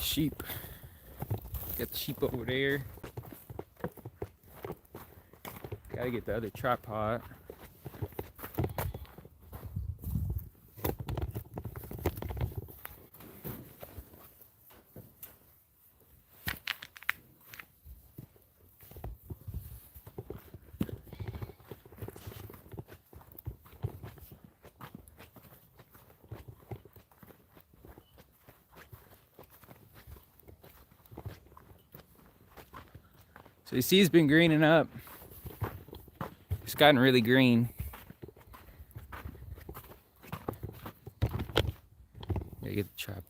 sheep. Got the sheep over there. Gotta get the other tripod. So you see it's been greening up. It's gotten really green. Gotta get the tripod.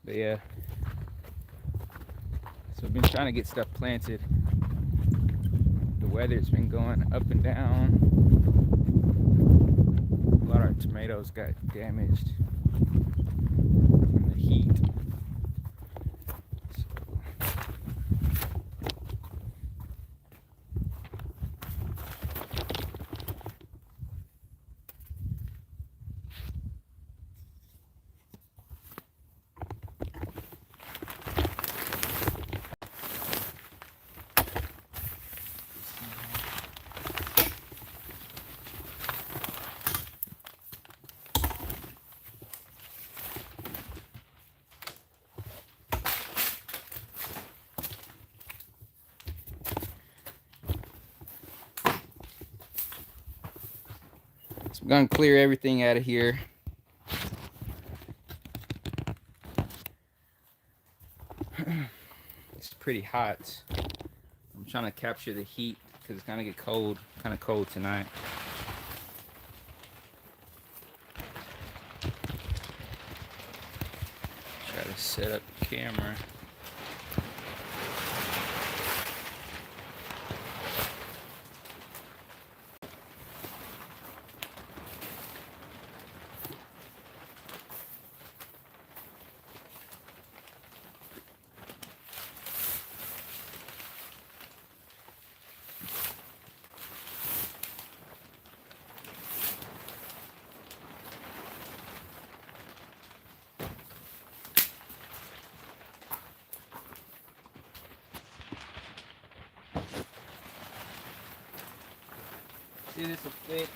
But yeah, so I've been trying to get stuff planted. The weather's been going up and down. A lot of our tomatoes got damaged from the heat. So I'm gonna clear everything out of here. It's pretty hot. I'm trying to capture the heat because it's gonna get cold, kind of cold tonight. Try to set up the camera. See, this will fit.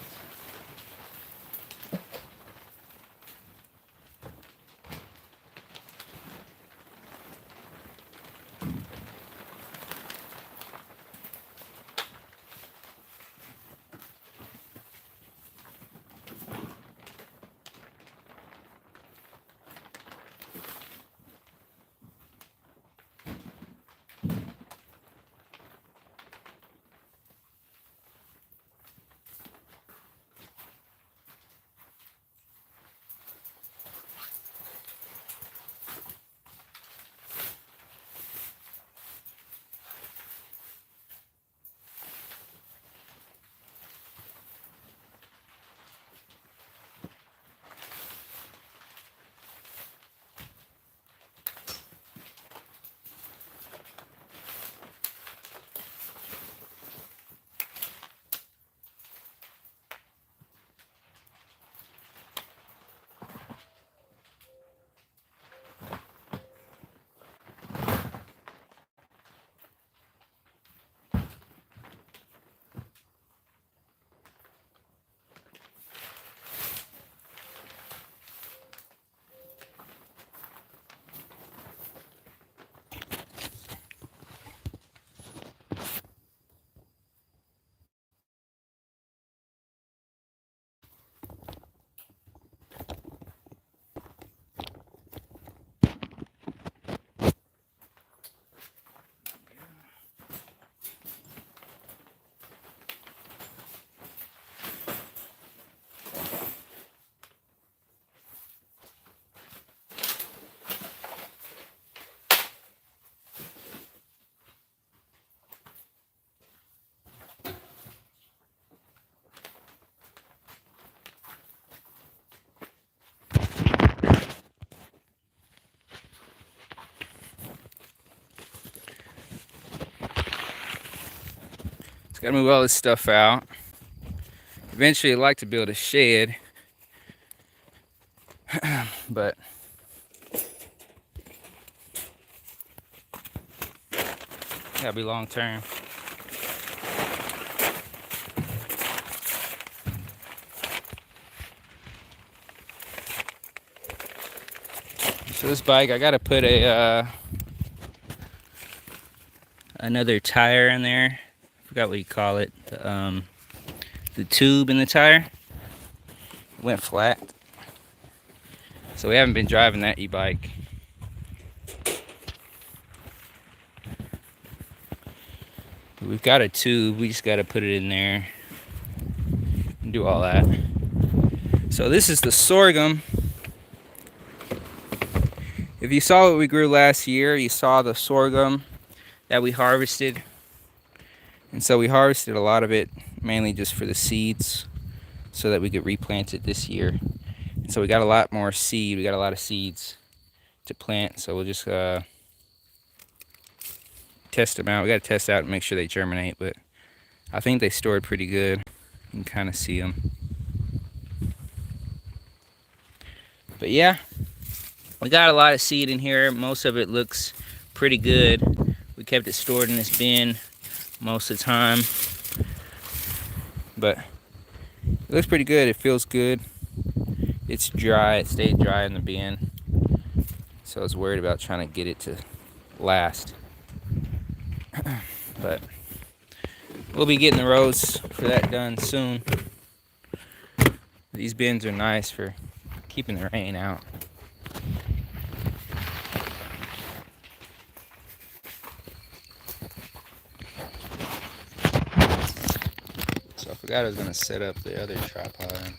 Gotta move all this stuff out. Eventually I'd like to build a shed, but gotta be long term. So this bike, I gotta put a another tire in there. I forgot what you call it. The tube in the tire went flat, so we haven't been driving that e-bike. We've got a tube, we just got to put it in there and do all that. So this is the sorghum. If you saw what we grew last year, you saw the sorghum that we harvested. And so we harvested a lot of it, mainly just for the seeds, so that we could replant it this year. And so we got a lot more seed, we got a lot of seeds to plant, so we'll just test them out. We got to test out and make sure they germinate, but I think they stored pretty good. You can kind of see them. But yeah, we got a lot of seed in here. Most of it looks pretty good. We kept it stored in this bin most of the time, but it looks pretty good. It feels good. It's dry. It stayed dry in the bin, so I was worried about trying to get it to last. But we'll be getting the rows for that done soon. These bins are nice for keeping the rain out. So I forgot I was gonna set up the other tripod.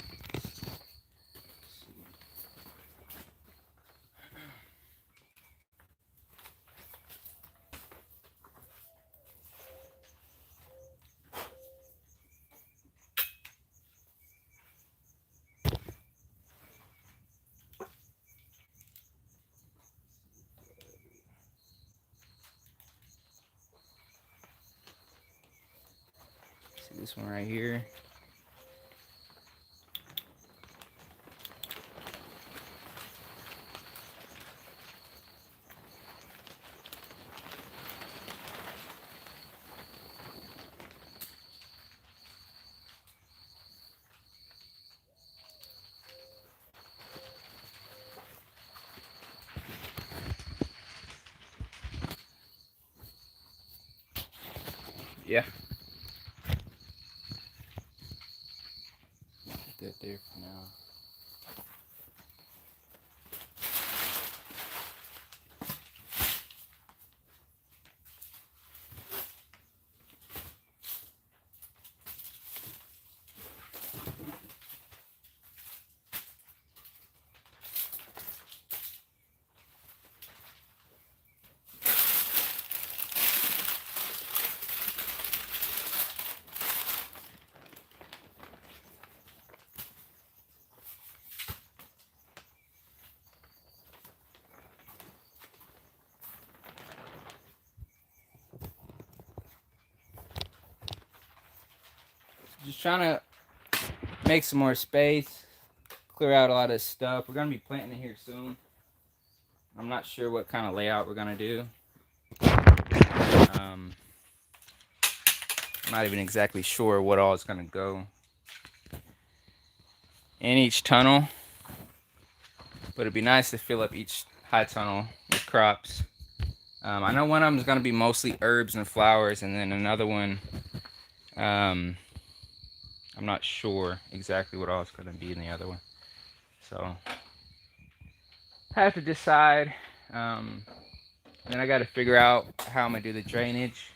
See this one right here? Yeah. Put that there for now. Just trying to make some more space, clear out a lot of stuff. We're gonna be planting it here soon. I'm not sure what kind of layout we're gonna do. I'm not even exactly sure what all is gonna go in each tunnel, but it'd be nice to fill up each high tunnel with crops. I know one of them is gonna be mostly herbs and flowers, and then another one, I'm not sure exactly what all it's going to be in the other one. So I have to decide. Then I got to figure out how I'm going to do the drainage,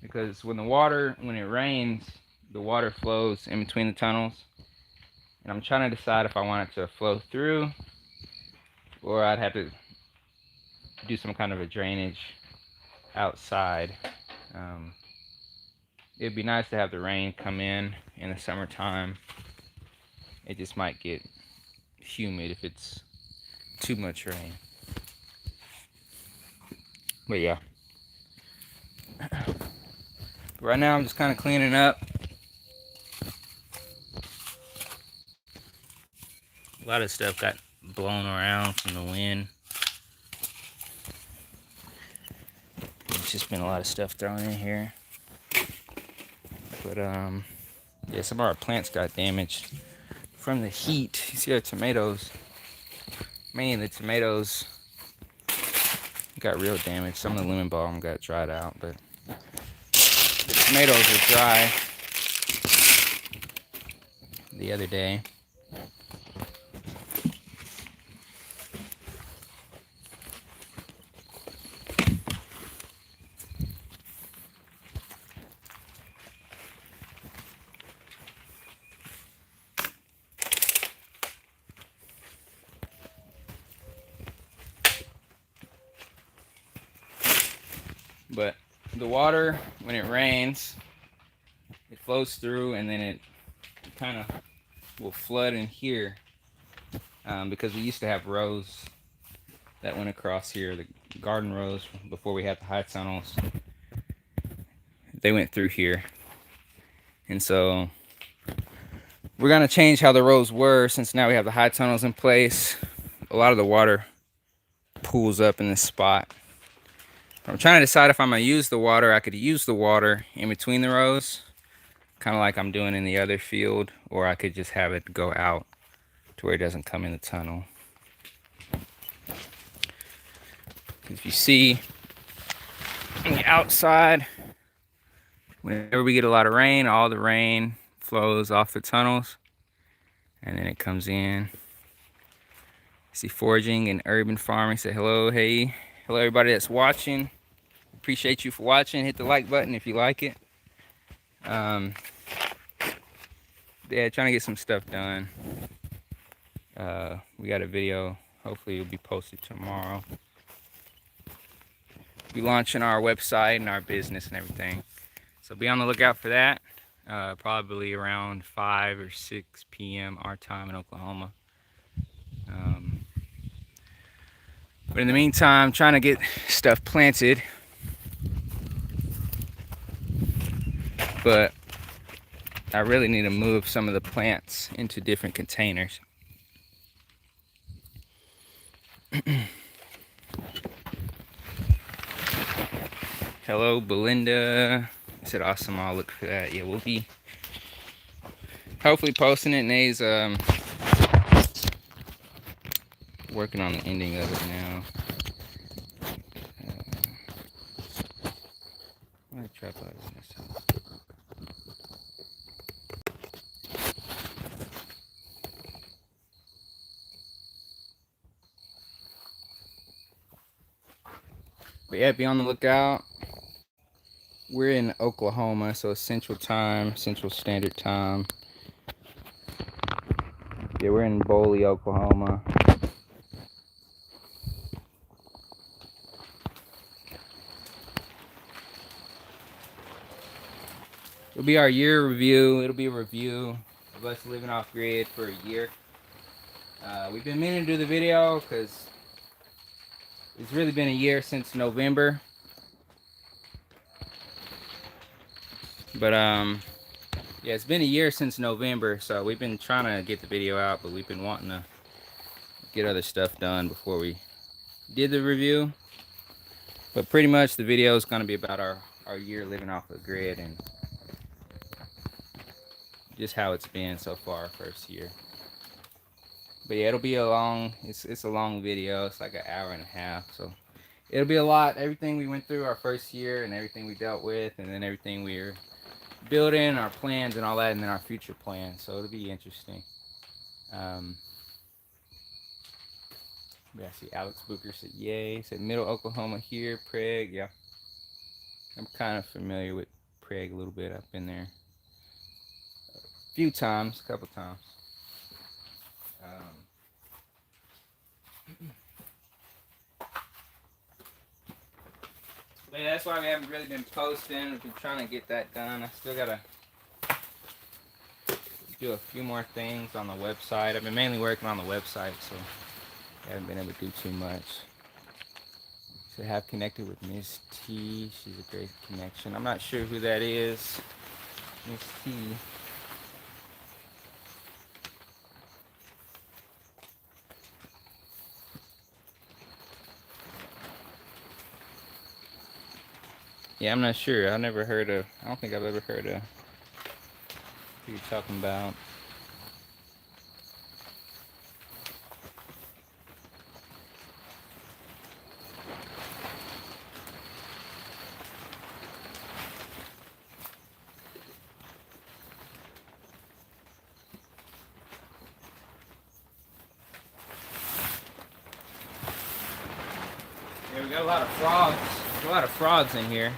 because when it rains, the water flows in between the tunnels. And I'm trying to decide if I want it to flow through, or I'd have to do some kind of a drainage outside. It'd be nice to have the rain come in the summertime. It just might get humid if it's too much rain. But yeah. Right now I'm just kind of cleaning up. A lot of stuff got blown around from the wind. There's just been a lot of stuff thrown in here. But yeah, some of our plants got damaged from the heat. You see our tomatoes, mainly the tomatoes got real damage. Some of the lemon balm got dried out, but the tomatoes were dry the other day. But the water, when it rains, it flows through and then it kind of will flood in here, because we used to have rows that went across here, the garden rows before we had the high tunnels. They went through here. And so we're going to change how the rows were since now we have the high tunnels in place. A lot of the water pools up in this spot. I'm trying to decide if I'm going to use the water. I could use the water in between the rows, kind of like I'm doing in the other field, or I could just have it go out to where it doesn't come in the tunnel. If you see on the outside, whenever we get a lot of rain, all the rain flows off the tunnels and then it comes in. See foraging and urban farming. Say hello, hey, hello everybody that's watching. Appreciate you for watching. Hit the like button if you like it. Yeah, trying to get some stuff done. We got a video. Hopefully it'll be posted tomorrow. Be launching our website and our business and everything. So be on the lookout for that. Probably around 5 or 6 p.m. our time in Oklahoma. But in the meantime, trying to get stuff planted. But I really need to move some of the plants into different containers. Hello, Belinda. I said awesome. I'll look for that. Yeah, we'll be hopefully posting it. Nate's working on the ending of it now. My tripod is missing. But yeah, be on the lookout. We're in Oklahoma, so Central Time, Central Standard Time. Yeah, we're in Boley, Oklahoma. It'll be our year review. It'll be a review of us living off grid for a year. We've been meaning to do the video because it's really been a year since November. But yeah, it's been a year since November, so we've been trying to get the video out, but we've been wanting to get other stuff done before we did the review. But pretty much the video is going to be about our year living off the grid and just how it's been so far, first year. But yeah, it'll be a long, it's a long video. It's like an hour and a half, so it'll be a lot. Everything we went through our first year and everything we dealt with, and then everything we're building, our plans and all that, and then our future plans. So it'll be interesting. Yeah, see Alex Booker said yay. Said Middle Oklahoma here, Preg. Yeah, I'm kind of familiar with Preg a little bit. I've been there a few times, a couple times. But yeah, that's why we haven't really been posting. We've been trying to get that done. I still gotta do a few more things on the website. I've been mainly working on the website, so I haven't been able to do too much. So I have connected with Miss T. She's a great connection. I'm not sure who that is. Miss T. Yeah, I'm not sure. I never heard of. I don't think I've ever heard of who you're talking about. Yeah, we got a lot of frogs. There's a lot of frogs in here.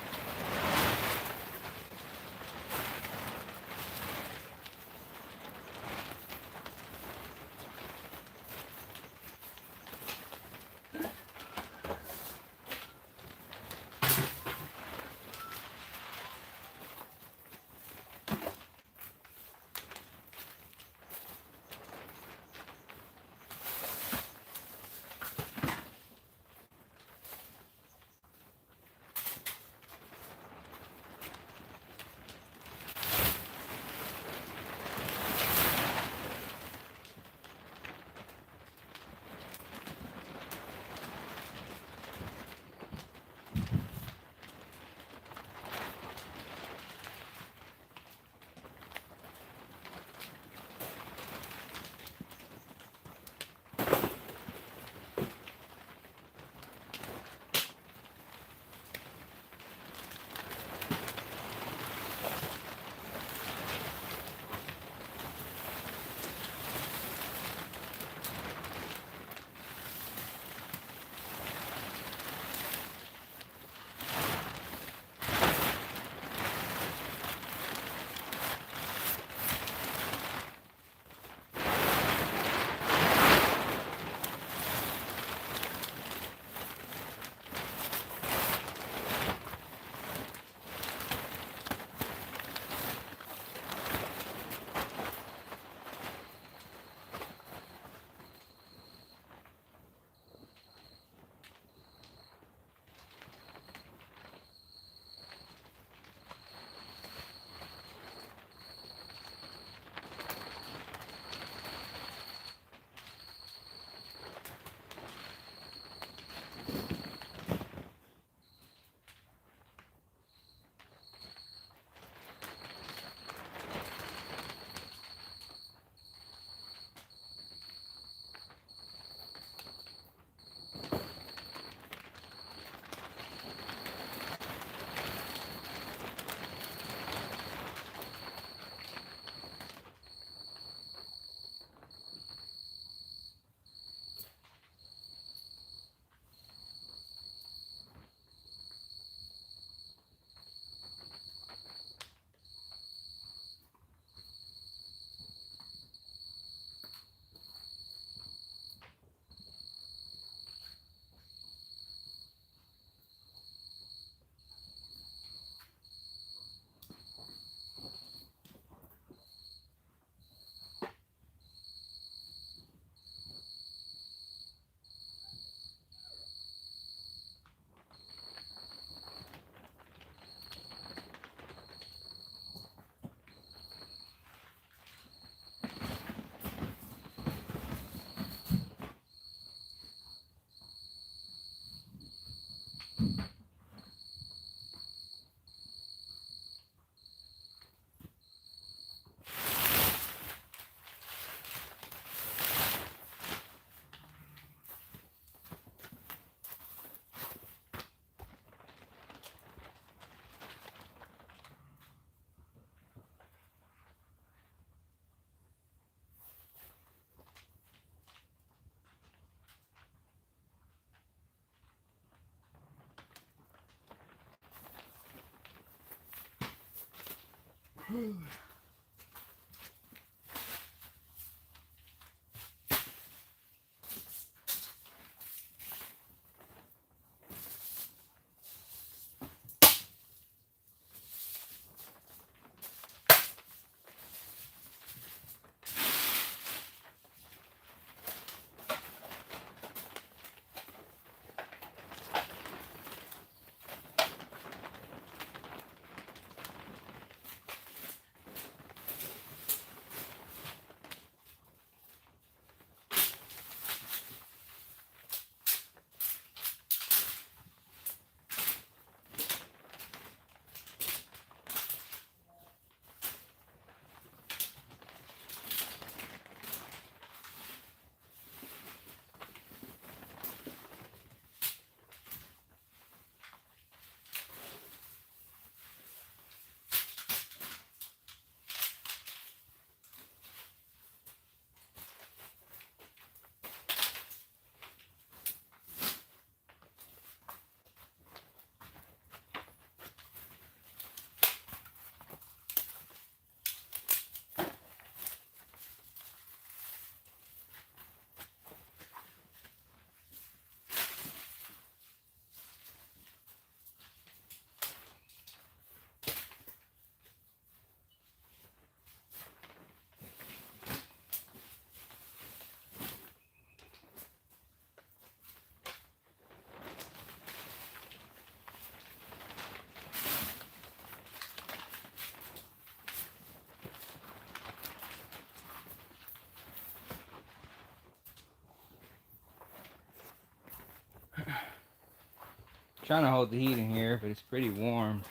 Trying to hold the heat in here, but it's pretty warm.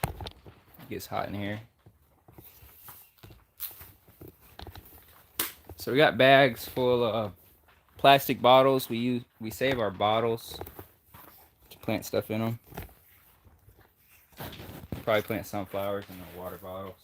It gets hot in here. So we got bags full of plastic bottles. We save our bottles to plant stuff in them. Probably plant sunflowers in the water bottles.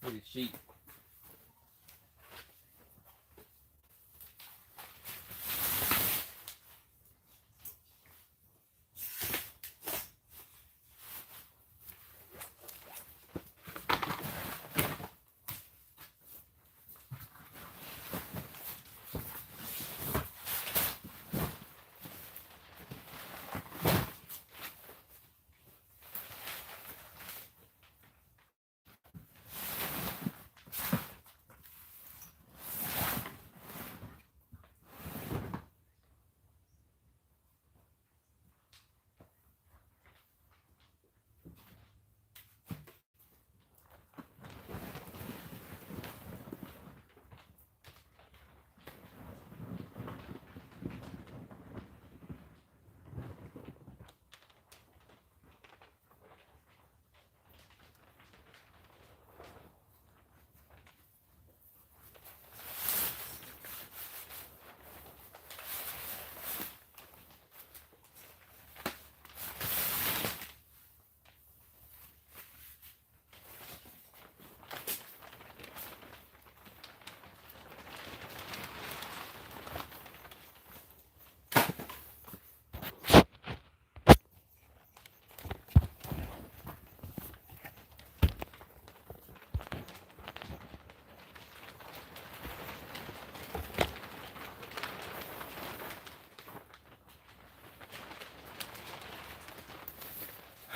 Pretty cheap.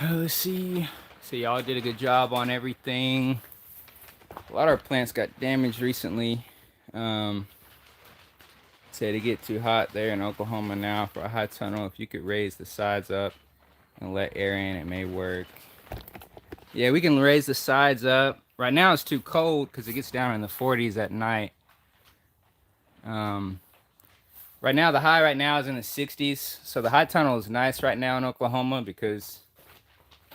Let's see. So y'all did a good job on everything. A lot of our plants got damaged recently. Said it get too hot there in Oklahoma now for a high tunnel. If you could raise the sides up and let air in, it may work. Yeah, we can raise the sides up. Right now it's too cold because it gets down in the 40s at night. Right now, the high right now is in the 60s. So the high tunnel is nice right now in Oklahoma because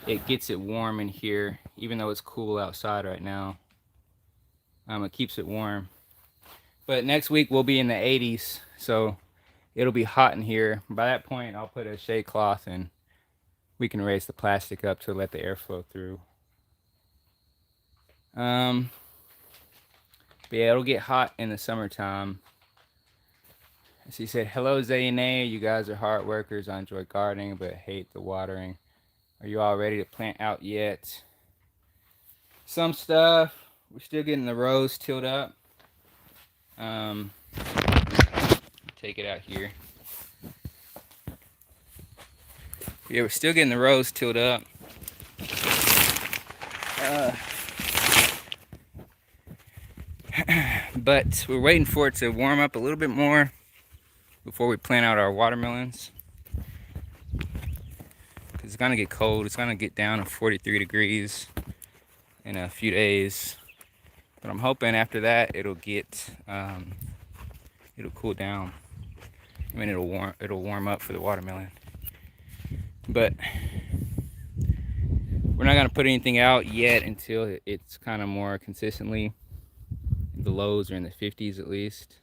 it gets it warm in here, even though it's cool outside right now. It keeps it warm. But next week we'll be in the 80s, so it'll be hot in here. By that point, I'll put a shade cloth and we can raise the plastic up to let the air flow through. But yeah, it'll get hot in the summertime. She said, hello, Zayne. You guys are hard workers. I enjoy gardening, but hate the watering. Are you all ready to plant out yet? Some stuff. We're still getting the rows tilled up. Take it out here. Yeah, we're still getting the rows tilled up. But we're waiting for it to warm up a little bit more before we plant out our watermelons. Because It's gonna get cold. It's gonna get down to 43 degrees in a few days. But I'm hoping after that it'll cool down. I mean, it'll warm up for the watermelon. But we're not gonna put anything out yet until it's kind of more consistently. The lows are in the 50s at least.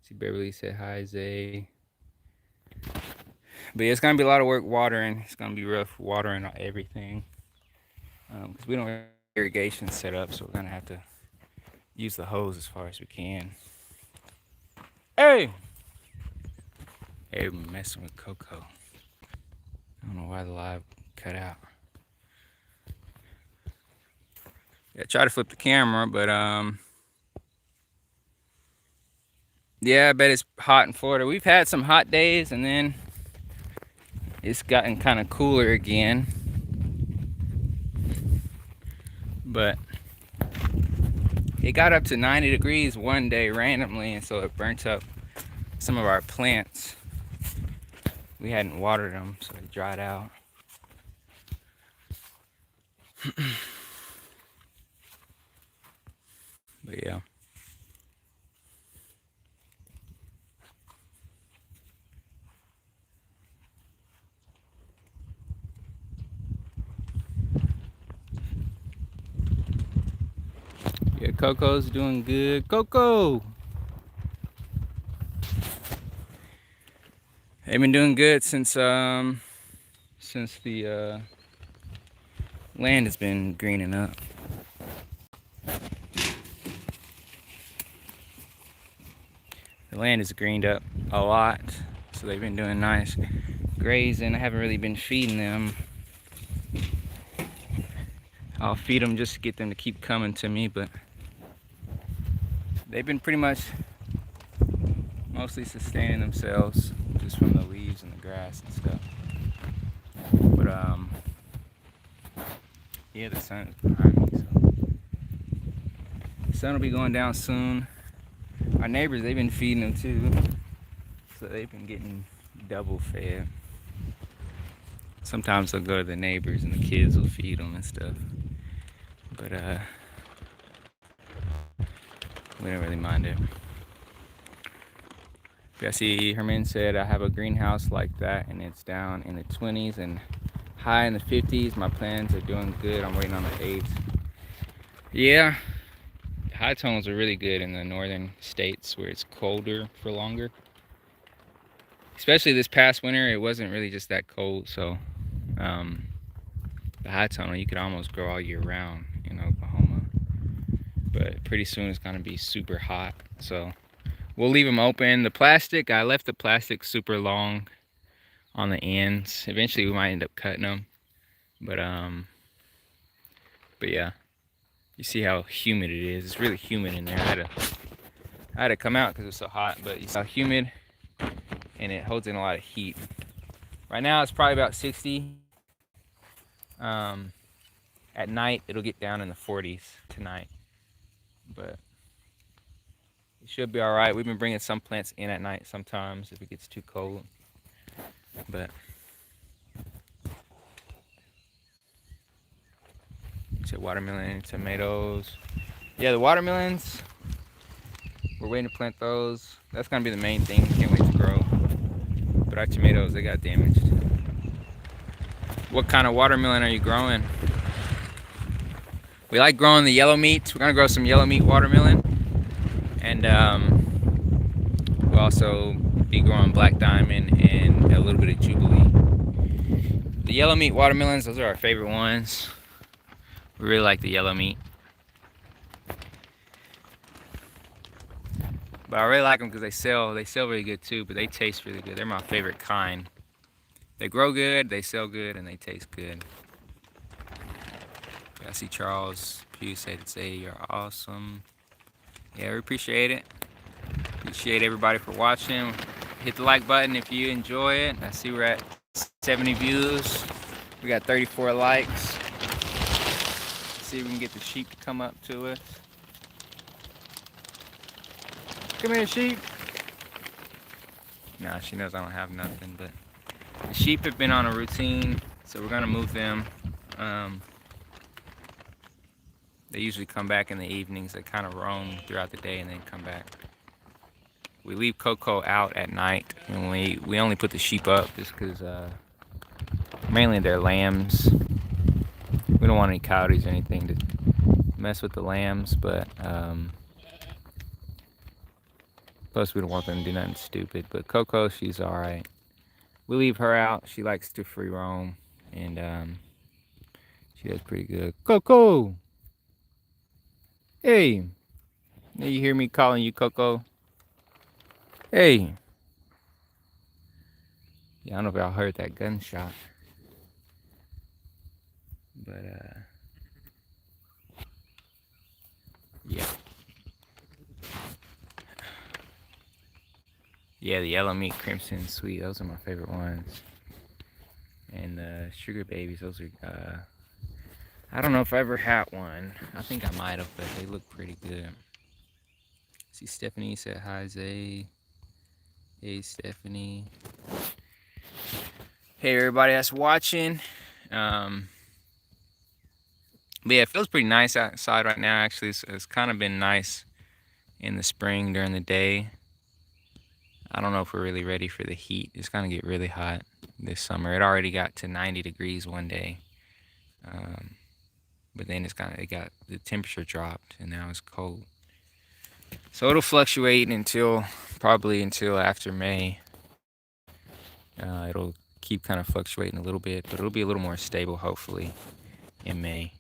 See, Beverly said hi, Zay. But yeah, it's gonna be a lot of work watering. It's gonna be rough watering everything because we don't have irrigation set up, so we're gonna have to use the hose as far as we can. Hey, we're messing with Coco. I don't know why the live cut out. Yeah, try to flip the camera, but yeah, I bet it's hot in Florida. We've had some hot days, and then it's gotten kind of cooler again. But it got up to 90 degrees one day randomly, and so it burnt up some of our plants. We hadn't watered them, so they dried out. But yeah. Yeah, Coco's doing good. Coco! They've been doing good since the land has been greening up. The land is greened up a lot, so they've been doing nice grazing. I haven't really been feeding them. I'll feed them just to get them to keep coming to me, but they've been pretty much mostly sustaining themselves just from the leaves and the grass and stuff. But yeah, the sun is behind me, so the sun will be going down soon. Our neighbors, they've been feeding them too, so they've been getting double fed. Sometimes they'll go to the neighbors and the kids will feed them and stuff, but we don't really mind it. Yeah, see, Herman said I have a greenhouse like that and it's down in the 20s and high in the 50s. My plants are doing good. I'm waiting on the 8s. Yeah, high tones are really good in the northern states where it's colder for longer. Especially this past winter, it wasn't really just that cold, so the high tone you could almost grow all year round in Oklahoma. But pretty soon it's gonna be super hot, so we'll leave them open. The plastic, I left the plastic super long on the ends. Eventually we might end up cutting them, but yeah, you see how humid it is. It's really humid in there. I had to come out because it was so hot, but you see how humid, and it holds in a lot of heat. Right now it's probably about 60. At night it'll get down in the 40s tonight, but it should be all right. We've been bringing some plants in at night sometimes if it gets too cold, but it's watermelon and tomatoes. Yeah, the watermelons, we're waiting to plant those. That's gonna be the main thing. Can't wait to grow. But our tomatoes, they got damaged. What kind of watermelon are you growing? We like growing the yellow meat. We're gonna grow some yellow meat watermelon, and we'll also be growing black diamond and a little bit of jubilee. The yellow meat watermelons, those are our favorite ones. We really like the yellow meat, but I really like them because they sell really good too. But they taste really good. They're my favorite kind. They grow good, they sell good, and they taste good. I see Charles Pugh say you're awesome. Yeah, we appreciate it. Appreciate everybody for watching. Hit the like button if you enjoy it. I see we're at 70 views. We got 34 likes. Let's see if we can get the sheep to come up to us. Come here, sheep. Nah, she knows I don't have nothing, but The sheep have been on a routine, so we're gonna move them. They usually come back in the evenings. They kind of roam throughout the day and then come back. We leave Coco out at night, and we only put the sheep up just because mainly they're lambs. We don't want any coyotes or anything to mess with the lambs, but plus we don't want them to do nothing stupid. But Coco, she's all right. We leave her out. She likes to free roam, and she does pretty good. Coco, hey, you hear me calling you Coco? Hey. Yeah, I don't know if y'all heard that gunshot, but yeah. Yeah, the yellow meat, crimson, sweet, those are my favorite ones. And the sugar babies, those are, I don't know if I ever had one. I think I might have, but they look pretty good. See, Stephanie said hi, Zay. Hey, Stephanie. Hey, everybody that's watching. But yeah, it feels pretty nice outside right now, actually. It's kind of been nice in the spring during the day. I don't know if we're really ready for the heat. It's going to get really hot this summer. It already got to 90 degrees one day. But then the temperature dropped and now it's cold. So it'll fluctuate probably until after May. It'll keep kind of fluctuating a little bit, but it'll be a little more stable, hopefully, in May.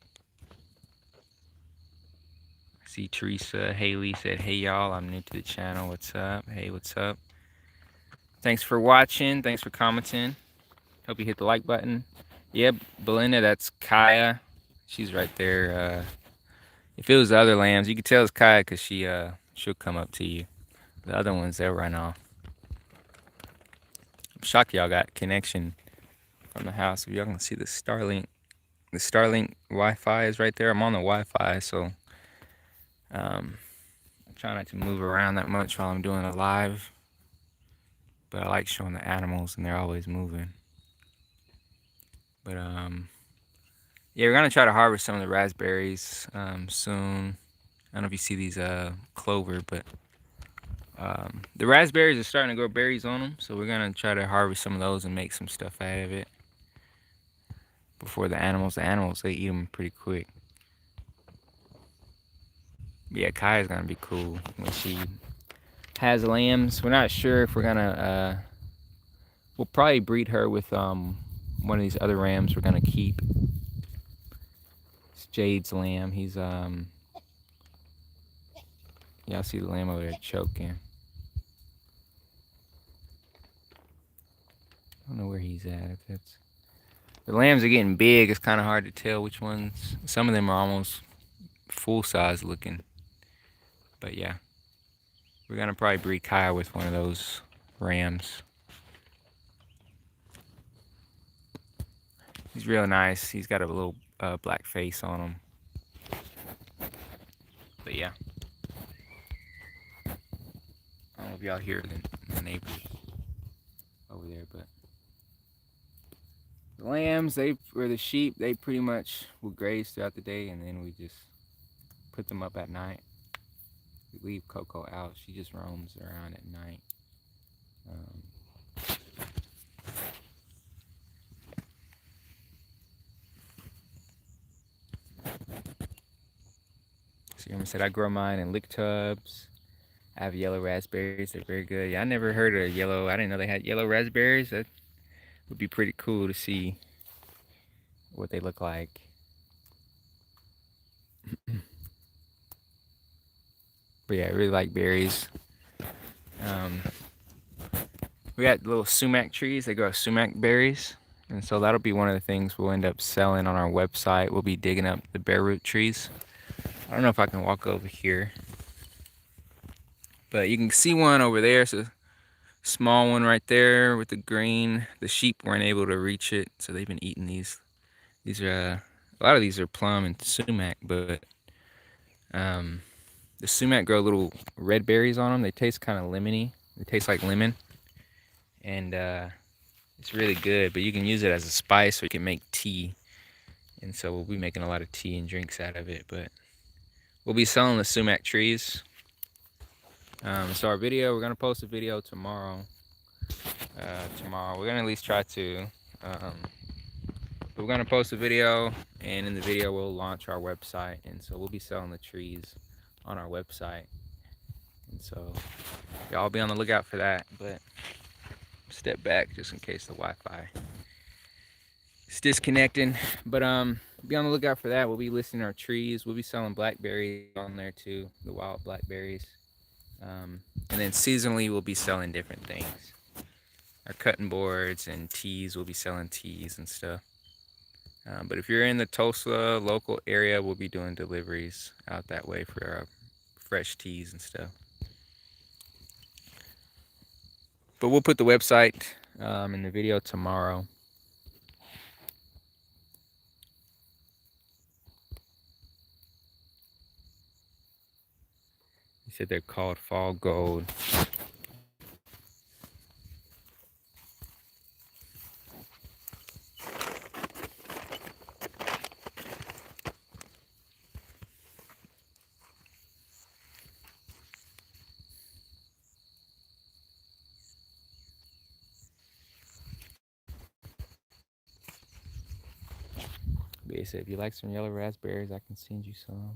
I see Teresa Haley said, hey y'all, I'm new to the channel. What's up? Hey, what's up? Thanks for watching. Thanks for commenting. Hope you hit the like button. Yep, Belinda, that's Kaya. She's right there. If it was the other lambs, you could tell it's Kaya because she'll come up to you. The other ones, they'll run off. I'm shocked y'all got connection from the house. If y'all can see the Starlink Wi-Fi is right there. I'm on the Wi-Fi, so I try not to move around that much while I'm doing a live. But I like showing the animals, and they're always moving. But yeah, we're gonna try to harvest some of the raspberries soon. I don't know if you see these clover, but the raspberries are starting to grow berries on them, so we're gonna try to harvest some of those and make some stuff out of it before the animals. The animals, they eat them pretty quick. But yeah, Kaya's gonna be cool when she has lambs. We're not sure if we're gonna we'll probably breed her with one of these other rams we're gonna keep. It's Jade's lamb. He's y'all see the lamb over there choking. I don't know where he's at. If that's the lambs are getting big. It's kind of hard to tell which ones. Some of them are almost full size looking. But yeah, we're gonna probably breed Kaya with one of those rams. He's real nice. He's got a little black face on him. But yeah, I don't know if y'all hear the neighbors over there, but the lambs, or the sheep, they pretty much will graze throughout the day, and then we just put them up at night. We leave Coco out. She just roams around at night. So Irma said, I grow mine in lick tubs. I have yellow raspberries. They're very good. Yeah, I never heard of yellow. I didn't know they had yellow raspberries. That would be pretty cool to see what they look like. But yeah, I really like berries. We got little sumac trees. They grow sumac berries. And so that'll be one of the things we'll end up selling on our website. We'll be digging up the bare root trees. I don't know if I can walk over here. But you can see one over there. It's a small one right there with the green. The sheep weren't able to reach it, so they've been eating these. These are a lot of these are plum and sumac, but the sumac grow little red berries on them. They taste kind of lemony. They taste like lemon, and It's really good, but you can use it as a spice or you can make tea. And so we'll be making a lot of tea and drinks out of it. But we'll be selling the sumac trees. So our video, we're gonna post a video tomorrow. We're gonna at least try to. We're gonna post a video, and in the video we'll launch our website, and so we'll be selling the trees on our website. And so y'all be on the lookout for that. But step back just in case the Wi-Fi is disconnecting. But be on the lookout for that. We'll be listing our trees. We'll be selling blackberries on there too, the wild blackberries. And then seasonally we'll be selling different things. Our cutting boards and teas, we'll be selling teas and stuff. But if you're in the Tulsa local area, we'll be doing deliveries out that way for fresh teas and stuff. But we'll put the website in the video tomorrow. He said they're called fall gold. But he said if you like some yellow raspberries, I can send you some.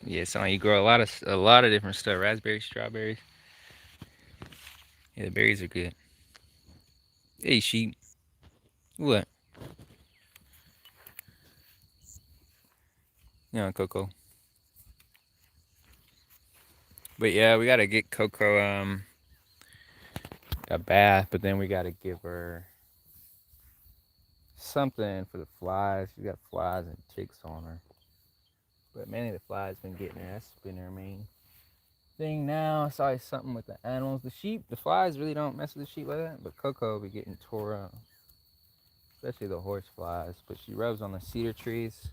Yeah, so you grow a lot of different stuff. Raspberries, strawberries. Yeah, the berries are good. Hey, sheep. What? Yeah, Coco. But yeah, we gotta get Coco a bath, but then we gotta give her something for the flies. She got flies and ticks on her. But mainly the flies been getting her. That's been her main thing now. It's always something with the animals. The sheep, the flies really don't mess with the sheep like that, but Coco be getting tore up. Especially the horse flies. But she rubs on the cedar trees.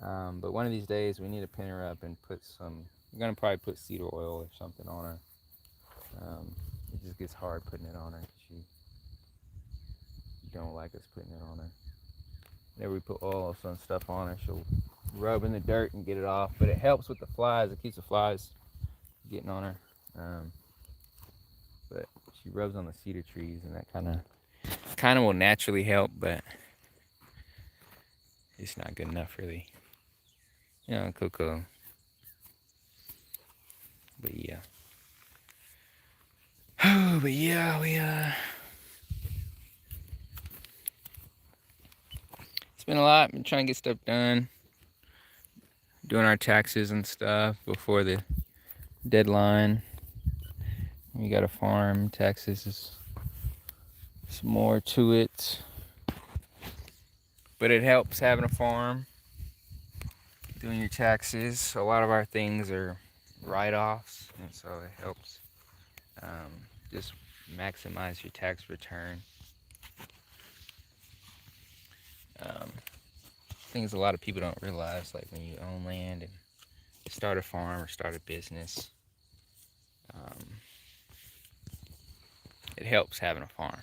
But one of these days we need to pin her up and put some. I'm gonna probably put cedar oil or something on her. It just gets hard putting it on her. She don't like us putting it on her. Whenever we put oil or some stuff on her, she'll rub in the dirt and get it off. But it helps with the flies. It keeps the flies getting on her. But she rubs on the cedar trees, and that kind of will naturally help, but it's not good enough really. You know, Coco. But yeah. But yeah, it's been a lot. Been trying to get stuff done. Doing our taxes and stuff before the deadline. We got a farm. Taxes is some more to it. But it helps having a farm. Doing your taxes. A lot of our things are write-offs, and so it helps just maximize your tax return. Things a lot of people don't realize, like when you own land and start a farm or start a business, it helps having a farm.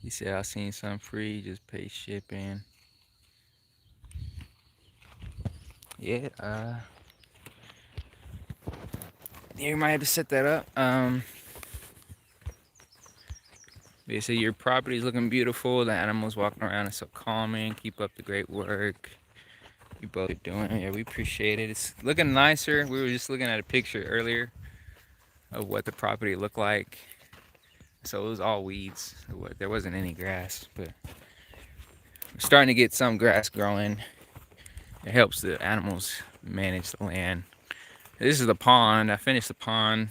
He said, I seen some free, just pay shipping. Yeah, you might have to set that up. They say your property is looking beautiful. The animals walking around is so calming. Keep up the great work you both are doing. Yeah, we appreciate it. It's looking nicer. We were just looking at a picture earlier of what the property looked like. So it was all weeds. There wasn't any grass, but we're starting to get some grass growing. It helps the animals manage the land. This is the pond. I finished the pond,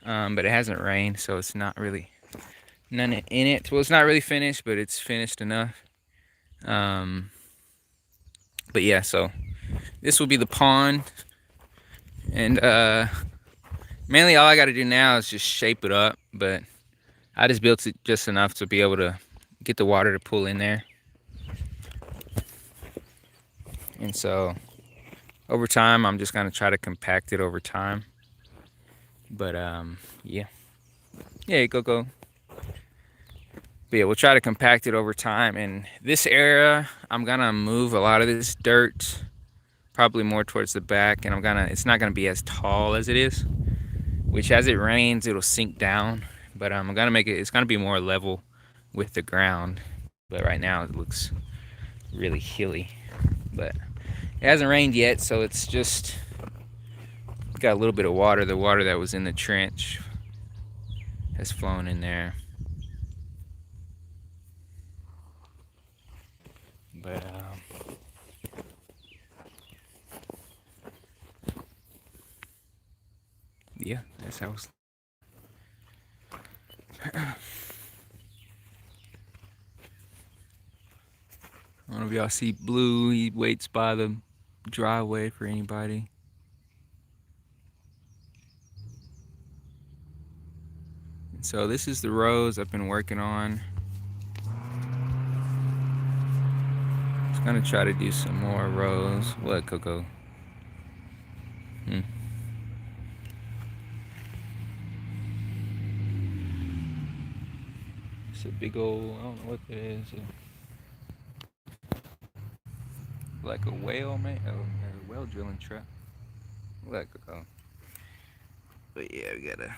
but it hasn't rained, so it's not really none in it. Well, it's not really finished, but it's finished enough. Um, but yeah, so this will be the pond, and mainly all I got to do now is just shape it up. But I just built it just enough to be able to get the water to pull in there, and so over time, I'm just gonna try to compact it over time. But yeah, yeah, go. But yeah, we'll try to compact it over time. And this area, I'm gonna move a lot of this dirt, probably more towards the back, and it's not gonna be as tall as it is. Which as it rains, it'll sink down. But I'm gonna make it. It's gonna be more level with the ground. But right now it looks really hilly. But it hasn't rained yet, so it's just got a little bit of water. The water that was in the trench has flown in there. But yeah, that's how it's. I don't know if y'all see Blue. He waits by the driveway for anybody. So this is the rows I've been working on. Just gonna try to do some more rows. What, Coco? It's a big old, I don't know what that is. Like a whale, man. Oh, a whale drilling truck. Look, Coco. But yeah, we gotta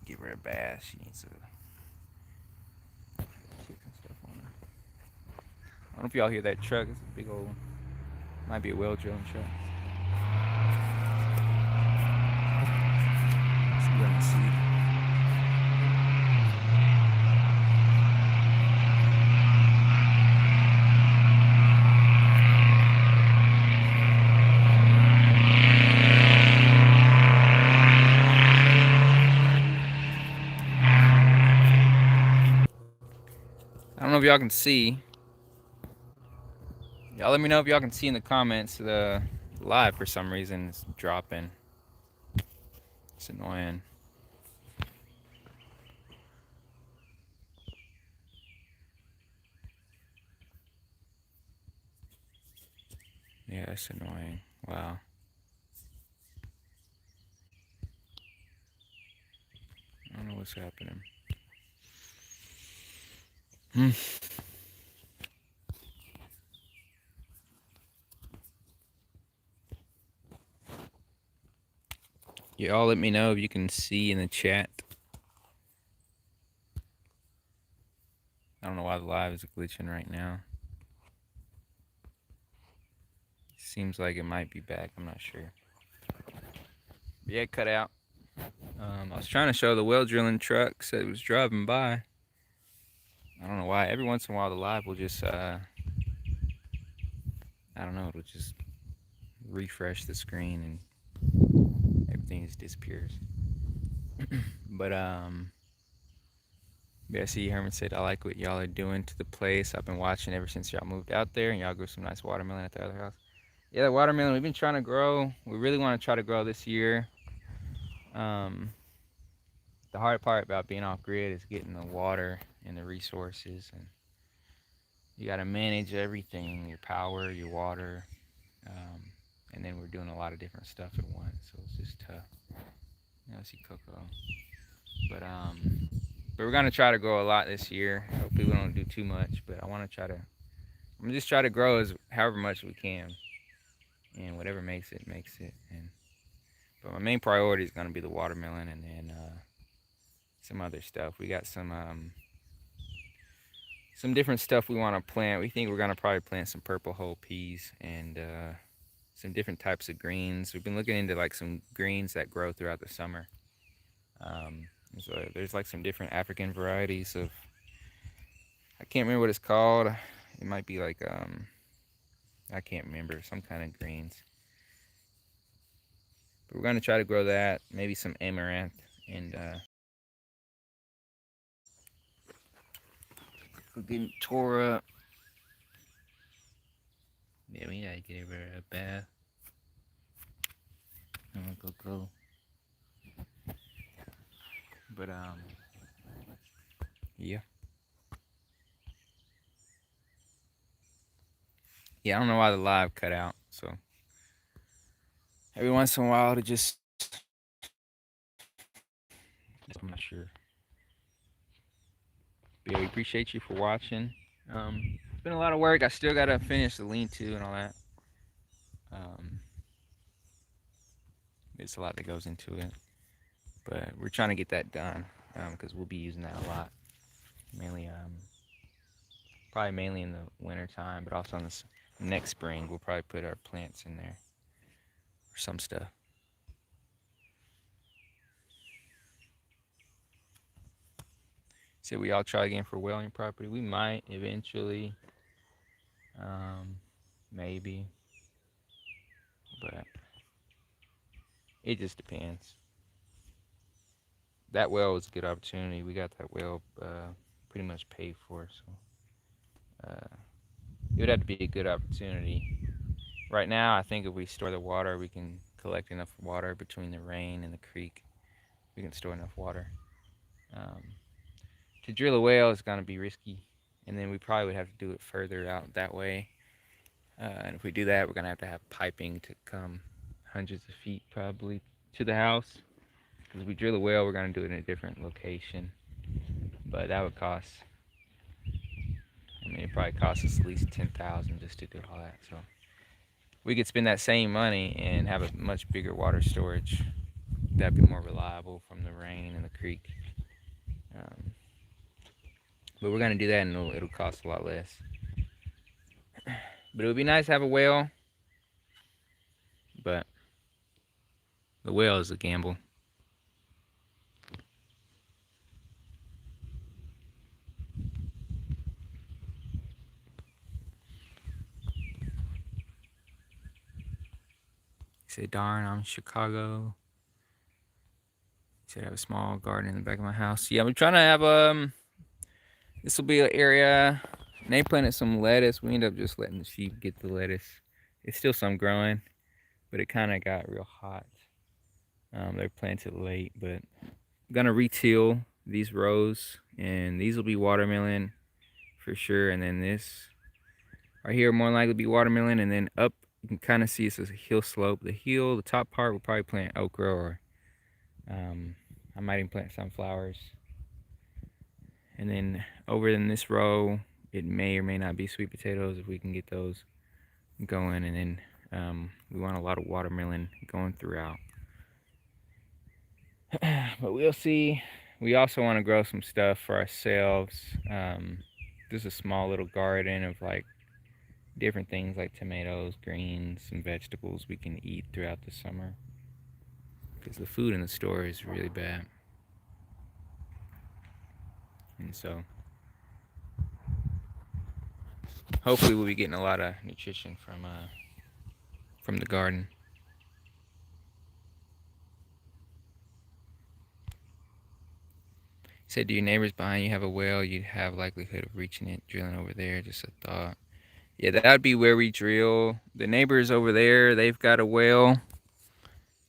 give her a bath. She needs to chicken stuff on her. I don't know if y'all hear that truck. It's a big old, might be a whale drilling truck. So you can see. I don't know if y'all can see. Y'all let me know if y'all can see in the comments. The live for some reason is dropping. It's annoying. Yeah, it's annoying. Wow. I don't know what's happening. Y'all let me know if you can see in the chat. I don't know why the live is glitching right now. Seems like it might be back. I'm not sure. Yeah, it cut out. I was trying to show the well drilling truck, said it was driving by. I don't know why. Every once in a while, the live will just, I don't know, it'll just refresh the screen and everything just disappears. But, yeah, see, Herman said, I like what y'all are doing to the place. I've been watching ever since y'all moved out there, and y'all grew some nice watermelon at the other house. Yeah, the watermelon we've been trying to grow. We really want to try to grow this year. The hard part about being off grid is getting the water and the resources, and you got to manage everything, your power, your water, and then we're doing a lot of different stuff at once, so it's just tough. You know, see Coco, but we're gonna try to grow a lot this year. Hopefully we don't do too much, but I want to try to. I'm just try to grow as however much we can, and whatever makes it, makes it. And but my main priority is gonna be the watermelon, and then some other stuff. We got some different stuff we want to plant. We think we're gonna probably plant some purple whole peas and some different types of greens. We've been looking into like some greens that grow throughout the summer. So there's like some different African varieties of. I can't remember what it's called. It might be like I can't remember, some kind of greens. But we're gonna try to grow that. Maybe some amaranth and getting tore up. Yeah, we gotta give her a bath. I'm gonna go. But yeah. Yeah, I don't know why the live cut out. So every once in a while, to just I'm not sure. But yeah, we appreciate you for watching. It's been a lot of work. I still gotta finish the lean-to and all that. Um, it's a lot that goes into it, but we're trying to get that done because we'll be using that a lot. Mainly, probably mainly in the winter time, but also in this next spring, we'll probably put our plants in there or some stuff. So we all try again for whaling property. We might eventually, maybe, but it just depends. That well was a good opportunity. We got that well pretty much paid for, so it would have to be a good opportunity. Right now, I think if we store the water, we can collect enough water between the rain and the creek. We can store enough water. Um, to drill a well is going to be risky, and then we probably would have to do it further out that way. And if we do that, we're going to have piping to come hundreds of feet probably to the house. Because if we drill a well, we're going to do it in a different location. But that would cost, I mean, it probably costs us at least $10,000 just to do all that. So we could spend that same money and have a much bigger water storage that'd be more reliable from the rain and the creek. But we're gonna do that, and it'll cost a lot less. But it would be nice to have a well. But the well is a gamble. He said, "Darn, I'm in Chicago." He said, "I have a small garden in the back of my house." Yeah, I'm trying to have this will be an area. And they planted some lettuce. We ended up just letting the sheep get the lettuce. It's still some growing, but it kind of got real hot. They're planted late, but I'm gonna retill these rows, and these will be watermelon for sure. And then this right here more likely be watermelon, and then up you can kind of see it's a hill slope. The top part will probably plant okra, or I might even plant sunflowers. And then over in this row, it may or may not be sweet potatoes if we can get those going. And then we want a lot of watermelon going throughout. But we'll see. We also want to grow some stuff for ourselves. Just a small little garden of like different things like tomatoes, greens, and vegetables we can eat throughout the summer. Because the food in the store is really bad. And so hopefully we'll be getting a lot of nutrition from the garden. He said, do your neighbors behind you have a well? You'd have likelihood of reaching it, drilling over there. Just a thought. Yeah, that would be where we drill. The neighbors over there, they've got a well.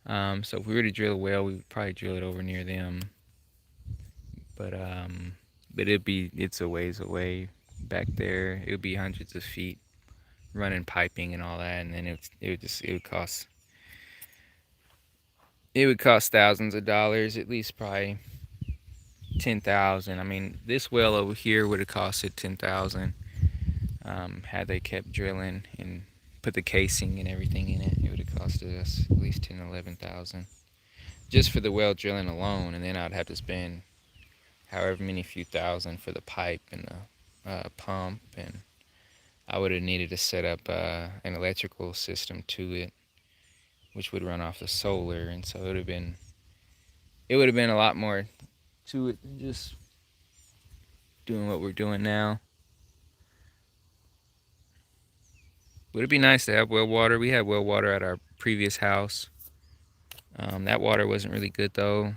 So if we were to drill a well, we would probably drill it over near them. But it's a ways away back there. It would be hundreds of feet running piping and all that, and then it would cost thousands of dollars, at least probably 10,000. I mean, this well over here would have costed 10,000 had they kept drilling and put the casing and everything in it. It would have costed us at least 10, 11,000 just for the well drilling alone, and then I'd have to spend however many few thousand for the pipe and the pump, and I would have needed to set up an electrical system to it, which would run off the solar, and so it would have been a lot more to it than just doing what we're doing now. Would it be nice to have well water? We had well water at our previous house. That water wasn't really good though,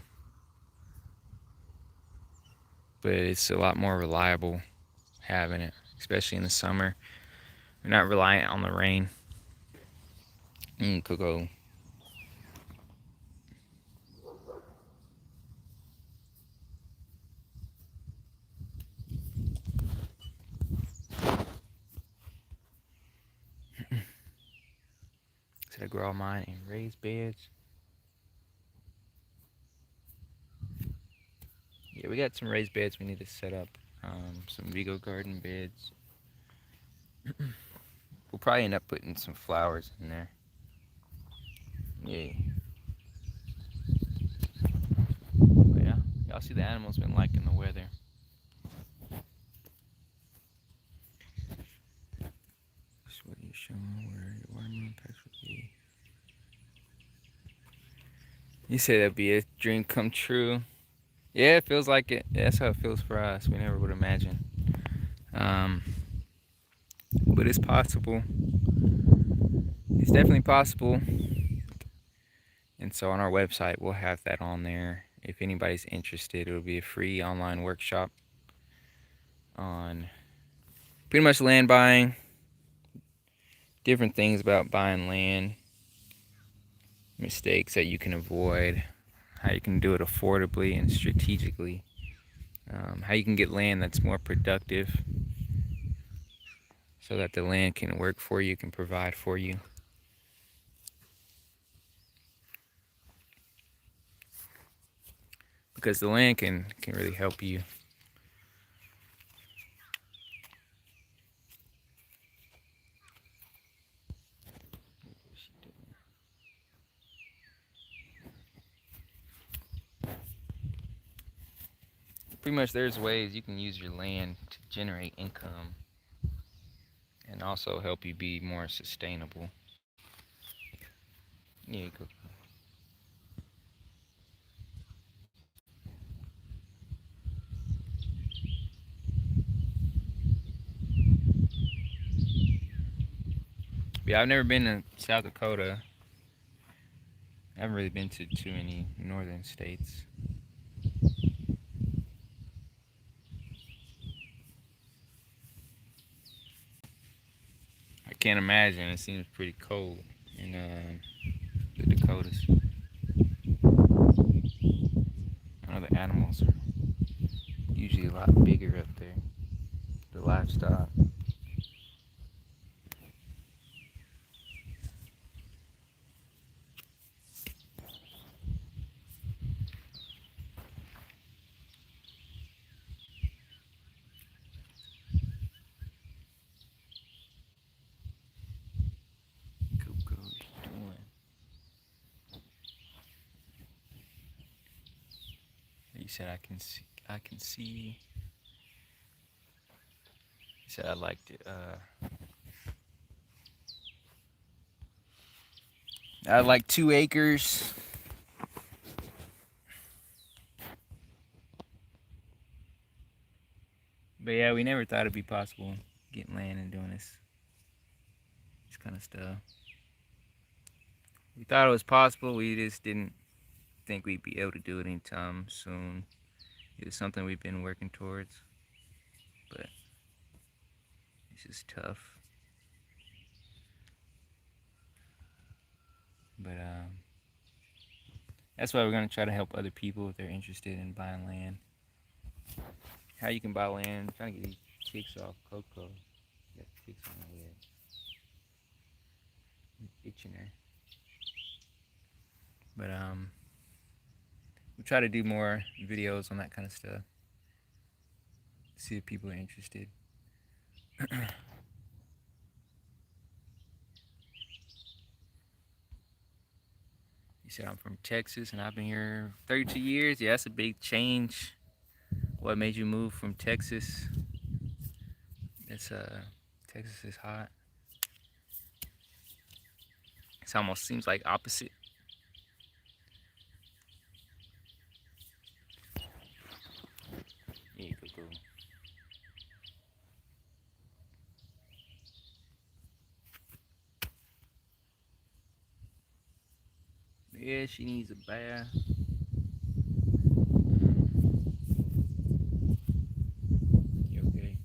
but it's a lot more reliable having it, especially in the summer. We're not reliant on the rain. Cocoa. So I grow all mine in raised beds. Yeah, we got some raised beds we need to set up. Some Vigo garden beds. We'll probably end up putting some flowers in there. Yeah. But yeah, y'all see the animals been liking the weather. That's what you're showing where your watermelon patch would be. You say that'd be a dream come true. Yeah, it feels like it. Yeah, that's how it feels for us. We never would imagine. Um, but it's possible. It's definitely possible. And so on our website, we'll have that on there. If anybody's interested, it'll be a free online workshop on pretty much land buying, different things about buying land, mistakes that you can avoid, how you can do it affordably and strategically, how you can get land that's more productive so that the land can work for you, can provide for you. Because the land can really help you. Pretty much there's ways you can use your land to generate income and also help you be more sustainable. Yeah, go. Yeah, I've never been to South Dakota. I haven't really been to too many northern states. I can't imagine. It seems pretty cold in the Dakotas. I know the animals are usually a lot bigger up there. The livestock. Coco's doing. You said I can see. I can see. You said I liked it. I like 2 acres. But yeah, we never thought it'd be possible getting land and doing this kind of stuff. We thought it was possible. We just didn't think we'd be able to do it anytime soon. It was something we've been working towards, but it's just tough. But that's why we're gonna try to help other people if they're interested in buying land. How you can buy land? I'm trying to get these ticks off Coco. Got ticks on my head. Itching her. But we'll try to do more videos on that kind of stuff. See if people are interested. You said I'm from Texas and I've been here 32 years. Yeah, that's a big change. What made you move from Texas? It's Texas is hot. It almost seems like opposite. Yeah, go. Yeah, she needs a bath. You okay?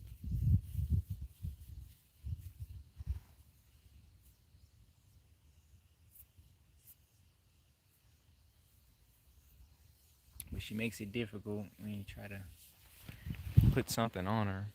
she makes it difficult when you try to put something on her.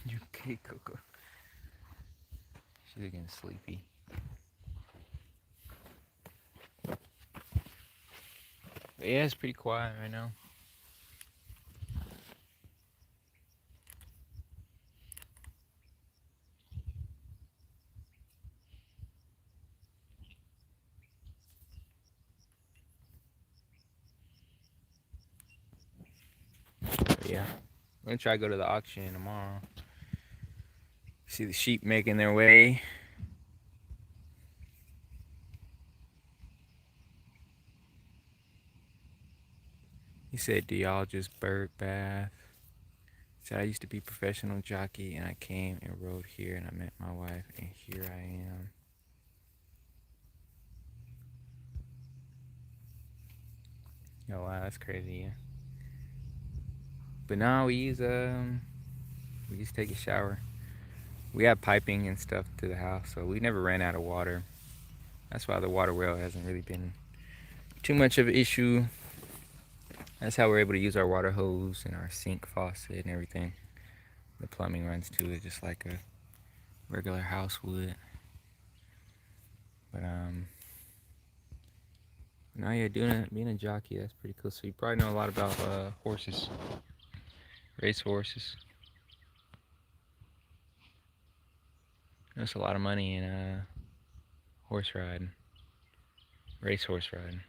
You okay, Coco? She's getting sleepy. But yeah, it's pretty quiet right now. But yeah, I'm gonna try to go to the auction tomorrow. See the sheep making their way. He said, "Do y'all just bird bath?" He said, "I used to be a professional jockey, and I came and rode here, and I met my wife, and here I am." Oh wow, that's crazy. Yeah. But now we just take a shower. We have piping and stuff to the house, so we never ran out of water. That's why the water well hasn't really been too much of an issue. That's how we're able to use our water hose and our sink faucet and everything. The plumbing runs to it just like a regular house would. But no, yeah, being a jockey, that's pretty cool. So you probably know a lot about horses, race horses. There's a lot of money in horse riding, race horse riding.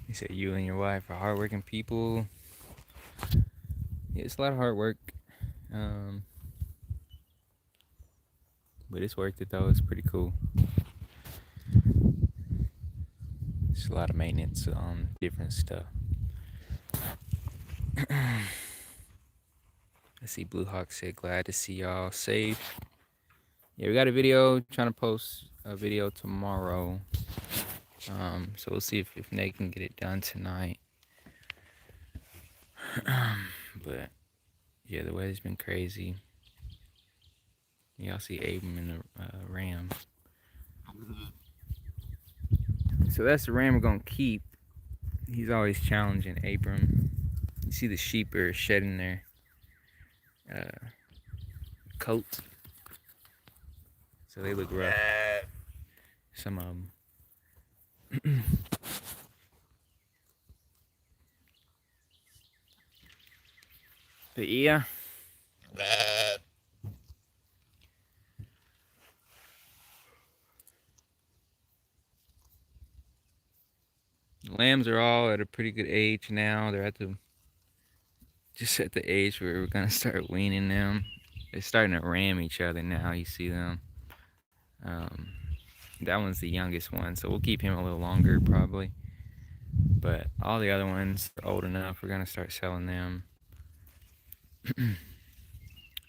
You said you and your wife are hardworking people. Yeah, it's a lot of hard work. But it's worth it though. It's pretty cool. It's a lot of maintenance on different stuff. I see Blue Hawk said, "Glad to see y'all safe." Yeah, we got a video. Trying to post a video tomorrow. So we'll see if Nate can get it done tonight. But yeah, the weather's been crazy. Y'all see Abram and the ram. So that's the ram we're gonna keep. He's always challenging Abram. You see the sheep are shedding their coat, so they look rough. Some of them. But yeah. The lambs are all at a pretty good age now. They're just at the age where we're gonna start weaning them. They're starting to ram each other now. You see them. That one's the youngest one, so we'll keep him a little longer probably. But all the other ones are old enough. We're gonna start selling them.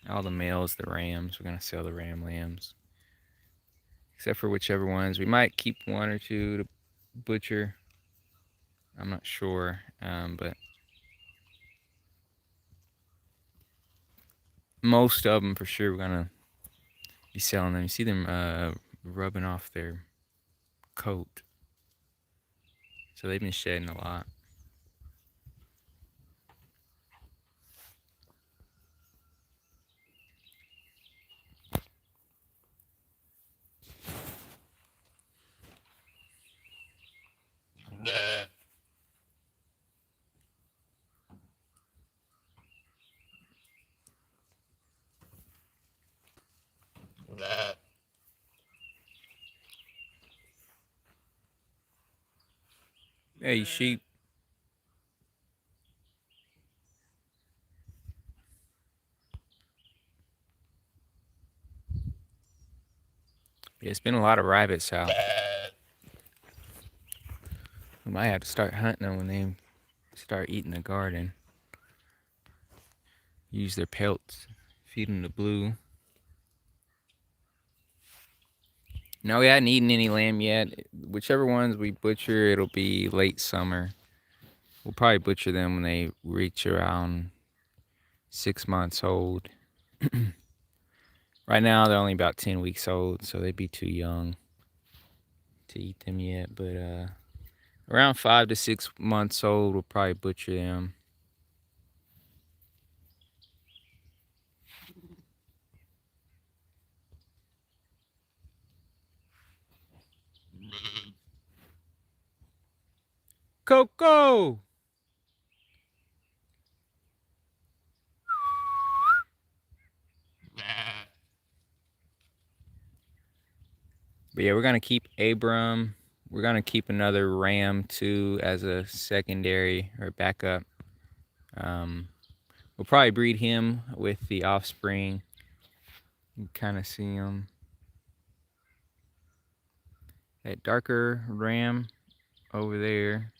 All the males, the rams, we're gonna sell the ram lambs. Except for whichever ones. We might keep one or two to butcher. I'm not sure, but most of them for sure we're gonna be selling them. You see them rubbing off their coat, so they've been shedding a lot. Hey, sheep. Yeah, it's been a lot of rabbits out. We might have to start hunting them when they start eating the garden. Use their pelts, feed them the blue. No, we hadn't eaten any lamb yet. Whichever ones we butcher, it'll be late summer. We'll probably butcher them when they reach around 6 months old. Right now, they're only about 10 weeks old, so they'd be too young to eat them yet. But around 5 to 6 months old, we'll probably butcher them. Coco! But yeah, we're gonna keep Abram. We're gonna keep another ram too as a secondary or backup. We'll probably breed him with the offspring. You can kind of see him. That darker ram over there.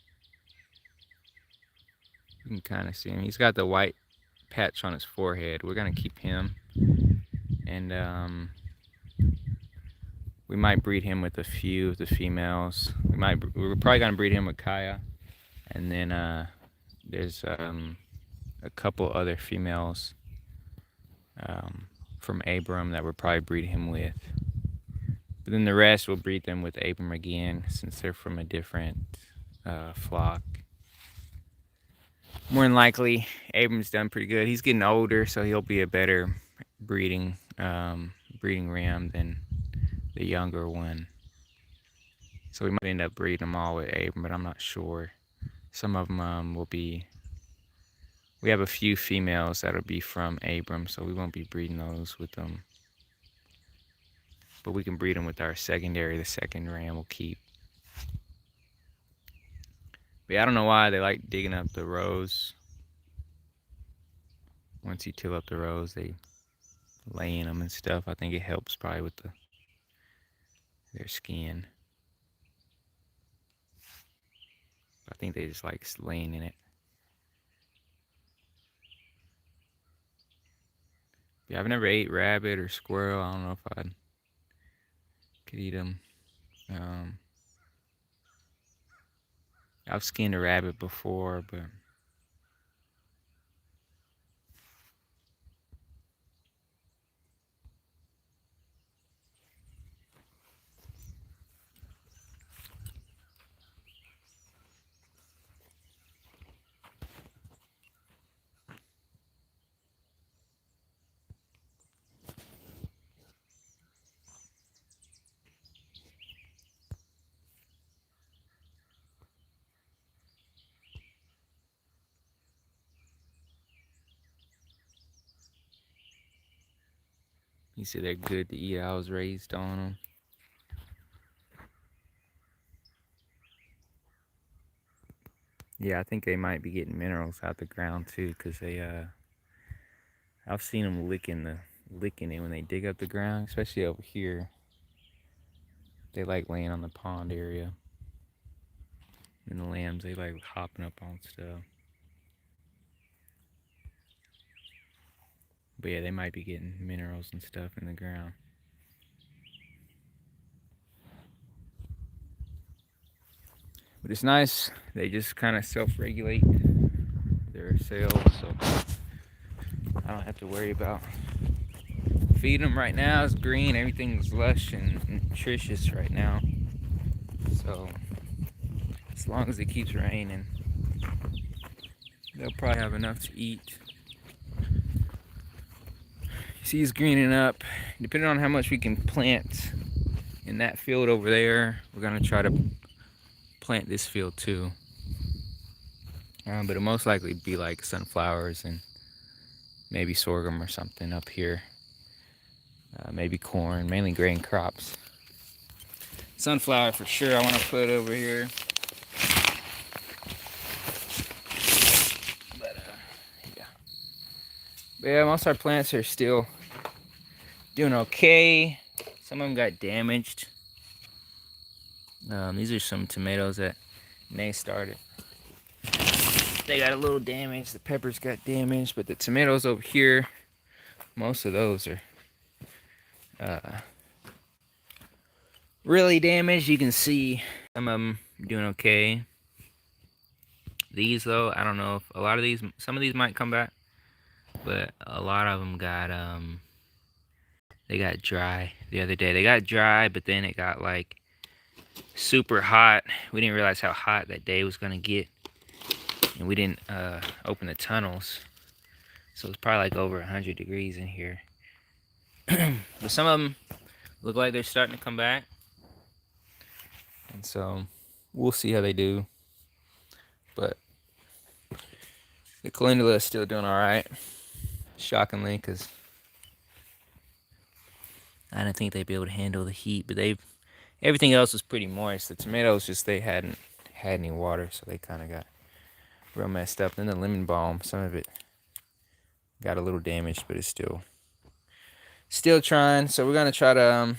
You can kind of see him. He's got the white patch on his forehead. We're gonna keep him, and we might breed him with a few of the females. We're probably gonna breed him with Kaya, and then there's a couple other females from Abram that we'll probably breed him with. But then the rest we'll breed them with Abram again since they're from a different flock. More than likely, Abram's done pretty good. He's getting older, so he'll be a better breeding ram than the younger one. So we might end up breeding them all with Abram, but I'm not sure. Some of them will be. We have a few females that'll be from Abram, so we won't be breeding those with them. But we can breed them with our secondary. The second ram we'll keep. But yeah, I don't know why they like digging up the rows. Once you till up the rows, they lay in them and stuff. I think it helps probably with their skin. I think they just like laying in it. Yeah, I've never ate rabbit or squirrel. I don't know if I could eat them. I've skinned a rabbit before, but you see they're good to eat. I was raised on them. Yeah, I think they might be getting minerals out the ground too, because I've seen them licking it when they dig up the ground, especially over here. They like laying on the pond area. And the lambs, they like hopping up on stuff. But yeah, they might be getting minerals and stuff in the ground. But it's nice. They just kind of self-regulate themselves, so I don't have to worry about feeding them right now. It's green. Everything's lush and nutritious right now. So as long as it keeps raining, they'll probably have enough to eat. See, it's greening up. Depending on how much we can plant in that field over there, we're gonna try to plant this field too. But it'll most likely be like sunflowers and maybe sorghum or something up here. Maybe corn, mainly grain crops. Sunflower for sure I want to put over here. But yeah, most of our plants are still doing okay. Some of them got damaged. These are some tomatoes that Nay started. They got a little damaged. The peppers got damaged, but the tomatoes over here, most of those are really damaged. You can see some of them doing okay. These though, I don't know if a lot of these, some of these might come back, but a lot of them got they got dry the other day. They got dry, but then it got like super hot. We didn't realize how hot that day was gonna get, and we didn't open the tunnels, so it's probably like over 100 degrees in here. But some of them look like they're starting to come back, and so we'll see how they do. But the calendula is still doing all right, shockingly, because I didn't think they'd be able to handle the heat. But everything else was pretty moist. The tomatoes, just they hadn't had any water, so they kind of got real messed up. Then the lemon balm, some of it got a little damaged, but it's still trying. So we're gonna try to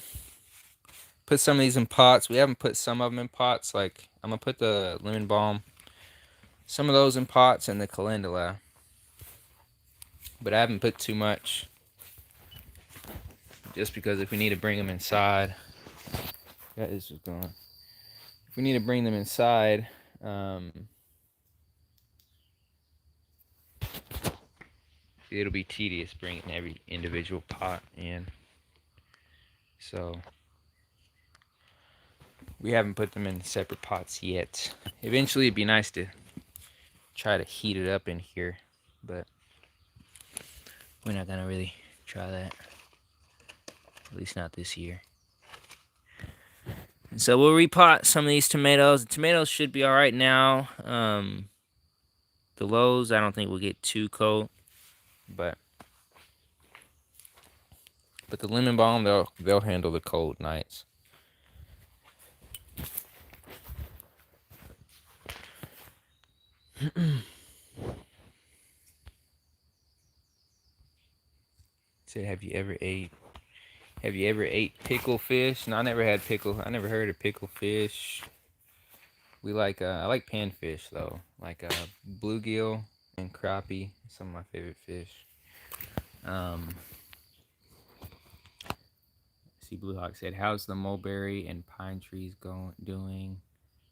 put some of these in pots. We haven't put some of them in pots. Like, I'm gonna put the lemon balm, some of those in pots, and the calendula, but I haven't put too much, just because if we need to bring them inside, yeah, this is going. If we need to bring them inside, it'll be tedious bringing every individual pot in. So we haven't put them in separate pots yet. Eventually, it'd be nice to try to heat it up in here, but we're not gonna really try that, at least not this year. And so we'll repot some of these tomatoes. The tomatoes should be all right now. The lows, I don't think will get too cold, but the lemon balm, they'll handle the cold nights. Said, have you ever ate pickle fish? No, I never had pickle. I never heard of pickle fish. We like I like panfish though, like bluegill and crappie. Some of my favorite fish. See, Blue Hawk said, "How's the mulberry and pine trees doing?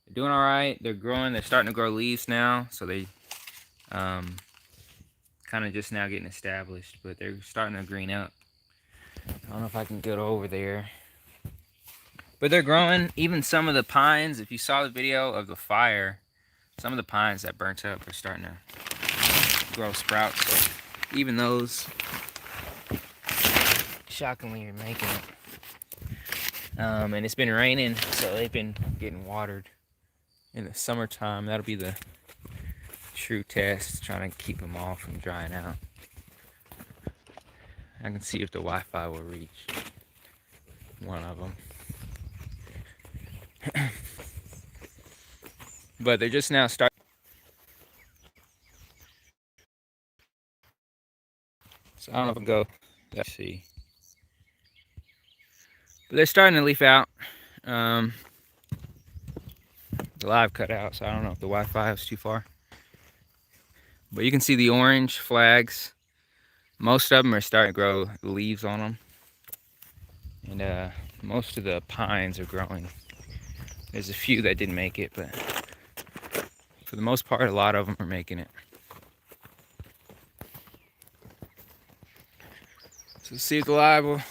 They're doing all right. They're growing. They're starting to grow leaves now, so they kind of just now getting established, but they're starting to green up. I don't know if I can get over there, but they're growing. Even some of the pines, if you saw the video of the fire, some of the pines that burnt up are starting to grow sprouts. So even those, shockingly, are making it. And it's been raining, so they've been getting watered in the summertime. That'll be the true test, trying to keep them all from drying out. I can see if the Wi-Fi will reach one of them. But they're just now starting. So I don't know if I can go. Let's see. But they're starting to leaf out. The live cut out, so I don't know if the Wi-Fi is too far. But you can see the orange flags. Most of them are starting to grow leaves on them. And most of the pines are growing. There's a few that didn't make it, but for the most part, a lot of them are making it. So see if the live will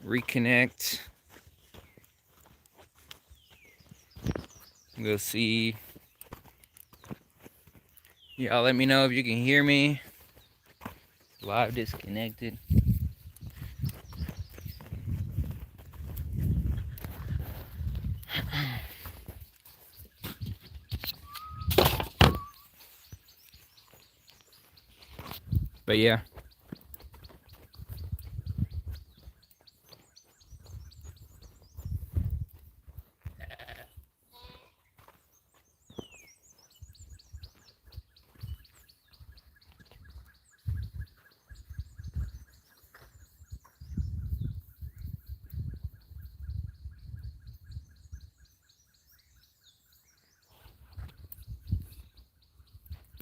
reconnect. We'll see. Y'all let me know if you can hear me. Live disconnected. But yeah.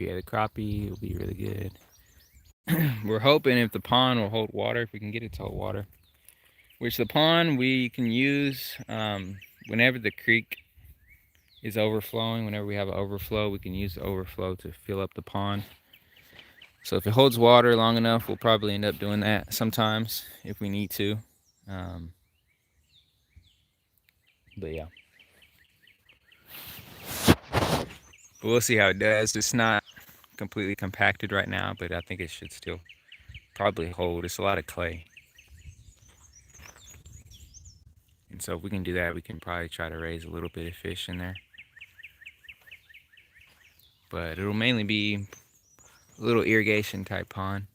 Yeah, the crappie will be really good. We're hoping if the pond will hold water, if we can get it to hold water. Which the pond we can use whenever the creek is overflowing. Whenever we have an overflow, we can use the overflow to fill up the pond. So if it holds water long enough, we'll probably end up doing that sometimes if we need to. But yeah. But we'll see how it does. It's not completely compacted right now, but I think it should still probably hold. It's a lot of clay. And so if we can do that, we can probably try to raise a little bit of fish in there. But it'll mainly be a little irrigation type pond.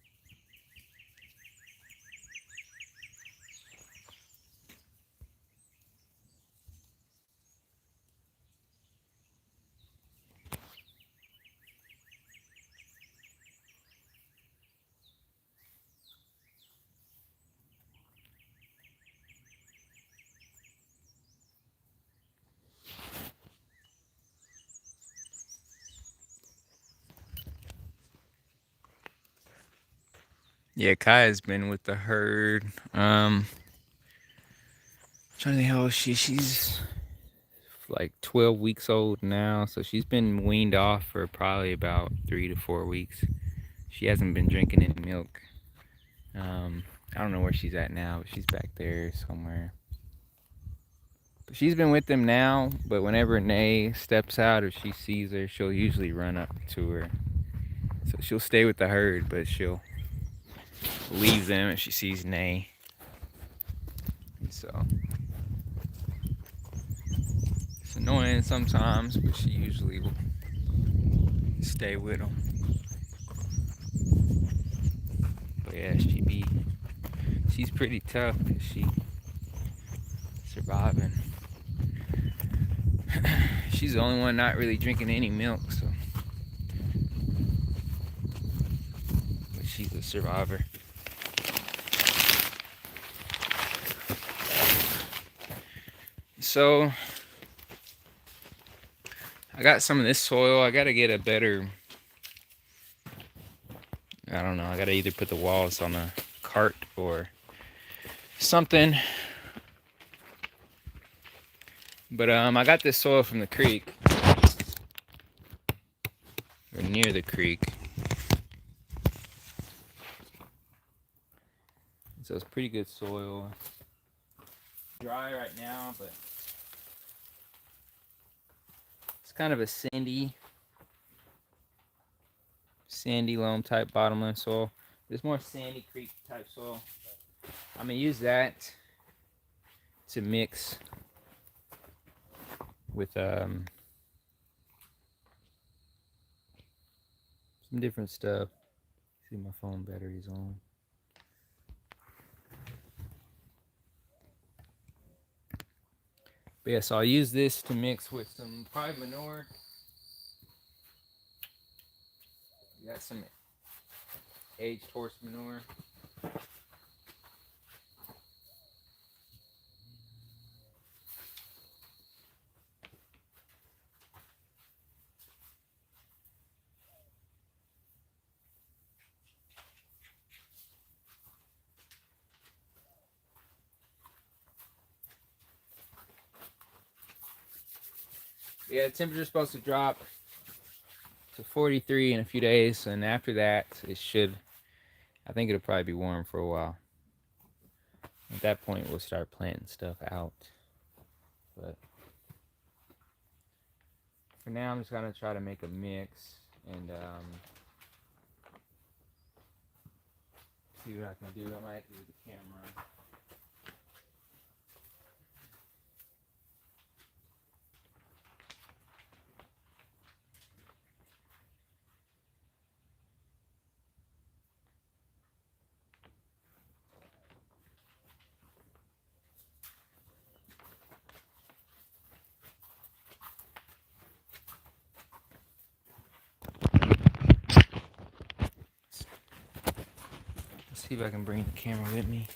Yeah, Kaya's been with the herd. Trying to think how old she's like 12 weeks old now, so she's been weaned off for probably about 3 to 4 weeks. She hasn't been drinking any milk. I don't know where she's at now, but she's back there somewhere. But she's been with them now, but whenever Nay steps out or she sees her, she'll usually run up to her. So she'll stay with the herd, but she'll leave them if she sees Nay. And so it's annoying sometimes, but she usually will stay with them. But yeah, she's pretty tough because she's surviving. She's the only one not really drinking any milk, so. But she's a survivor. So I got some of this soil. I gotta get a better, I don't know, I gotta either put the walls on a cart or something. But I got this soil from the creek, or near the creek. So it's pretty good soil. Dry right now, but it's kind of a sandy loam type bottomland soil. There's more sandy creek type soil. I'm gonna use that to mix with some different stuff. See, my phone battery's on. But yeah, so I'll use this to mix with some probably manure. Got some aged horse manure. Yeah, the temperature's supposed to drop to 43 in a few days, and after that, it should, I think it'll probably be warm for a while. At that point, we'll start planting stuff out. But for now, I'm just gonna try to make a mix and see what I can do. I might do the camera. See if I can bring the camera with me.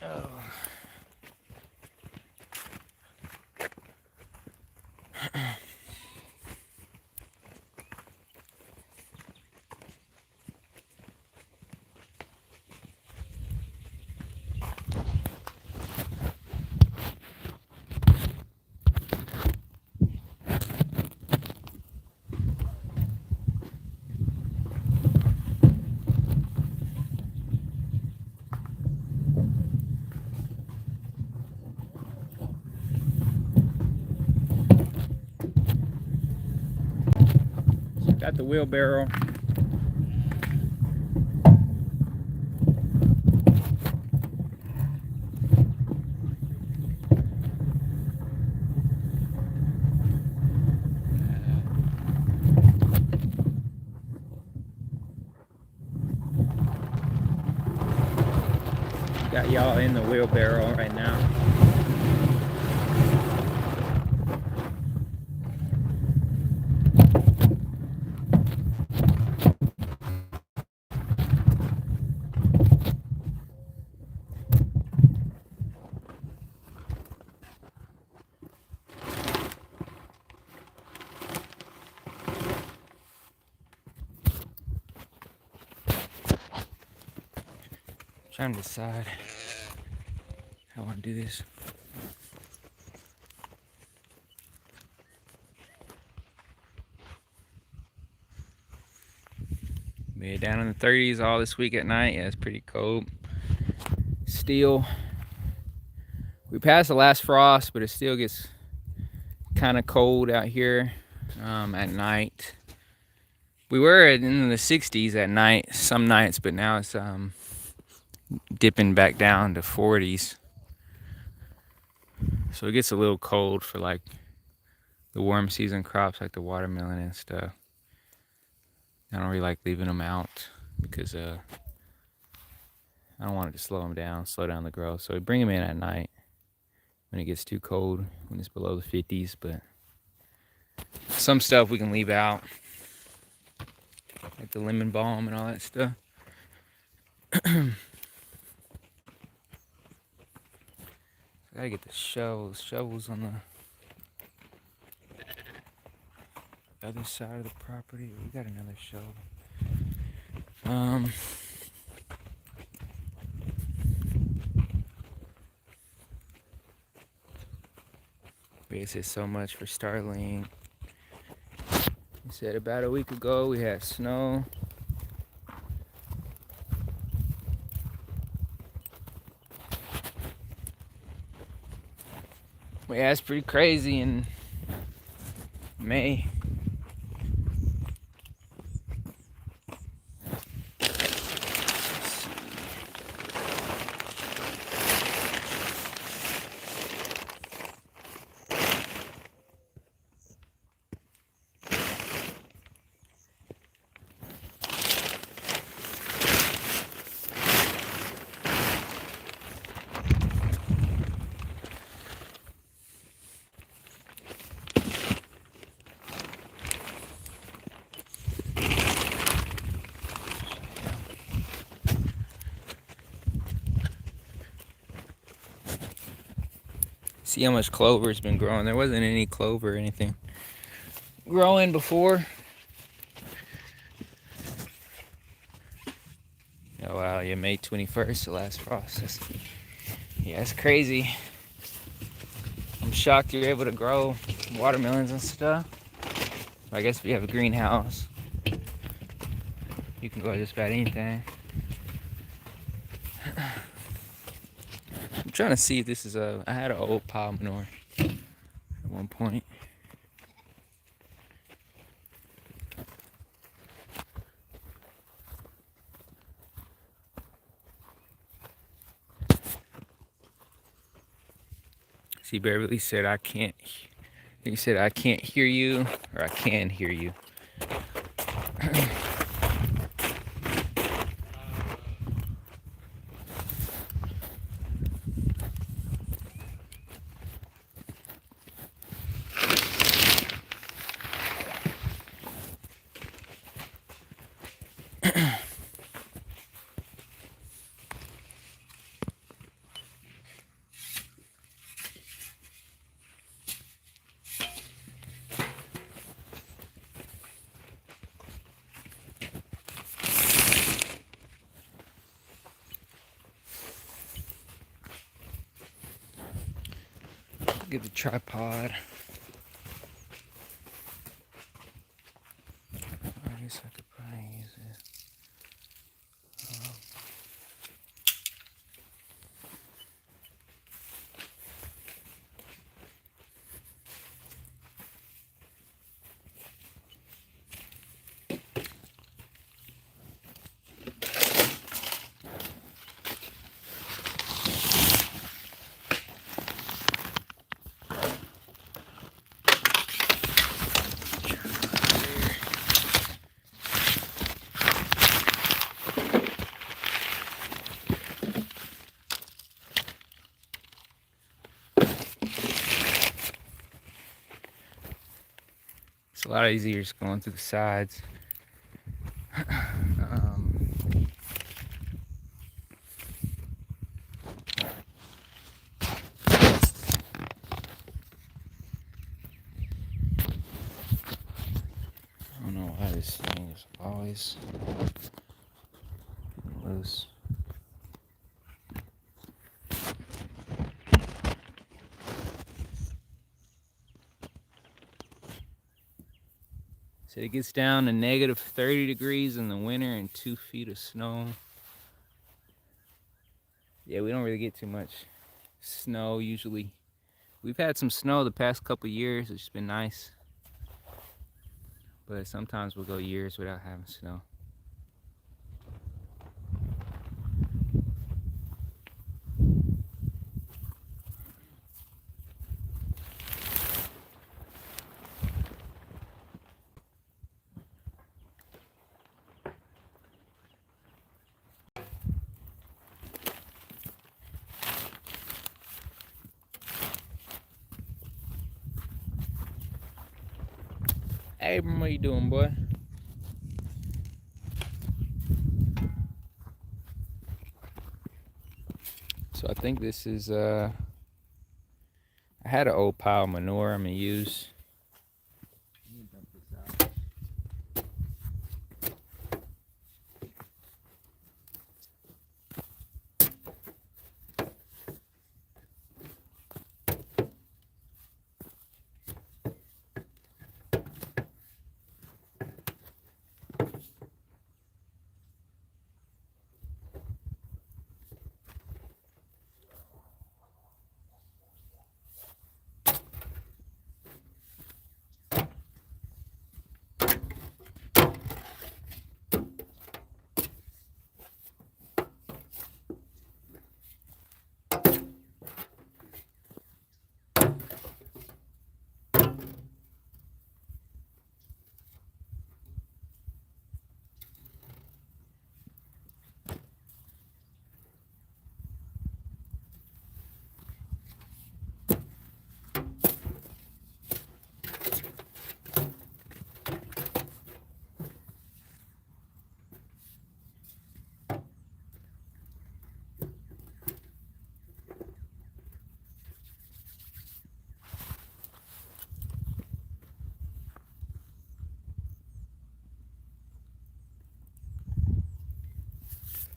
Oh. got the wheelbarrow. Got y'all in the wheelbarrow right now. Trying to decide how I want to do this. Be down in the 30s all this week at night. Yeah, it's pretty cold. Still, we passed the last frost, but it still gets kind of cold out here at night. We were in the 60s at night some nights, but now it's dipping back down to 40s. So it gets a little cold for like the warm season crops like the watermelon and stuff. I don't really like leaving them out because I don't want it to slow down the growth. So we bring them in at night when it gets too cold, when it's below the 50s. But some stuff we can leave out, like the lemon balm and all that stuff. I gotta get the shovels on the other side of the property. We got another shovel. They said so much for Starling. He said about a week ago we had snow. Well, yeah, it's pretty crazy in May. See how much clover's been growing. There wasn't any clover or anything growing before. Oh wow, yeah, May 21st, the last frost. Yeah, it's crazy. I'm shocked you're able to grow watermelons and stuff. I guess if you have a greenhouse, you can grow just about anything. I'm trying to see if this is I had an old pile manure at one point. See, Beverly said I can't. He said I can't hear you, or I can hear you. Get the tripod. I guess I could probably use it. a lot easier just going through the sides. um, I don't know why this thing is always loose. So it gets down to negative 30 degrees in the winter and 2 feet of snow. Yeah, we don't really get too much snow usually. We've had some snow the past couple years, it's been nice. But sometimes we'll go years without having snow. Hey, Abram, what you doing, boy? So I think this is, I had an old pile of manure I'm gonna use. Let me dump this out.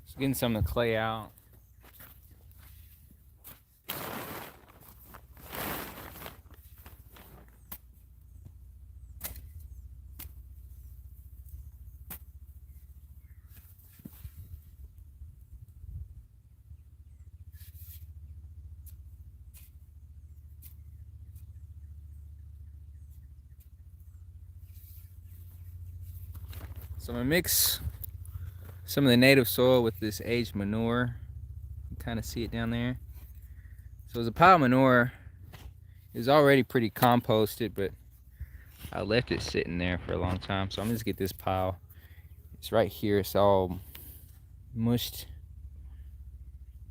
Just getting some of the clay out. So I'm gonna mix some of the native soil with this aged manure. You can kind of see it down there. So it's a pile of manure. It was already pretty composted, but I left it sitting there for a long time. So I'm just gonna get this pile. It's right here. It's all mushed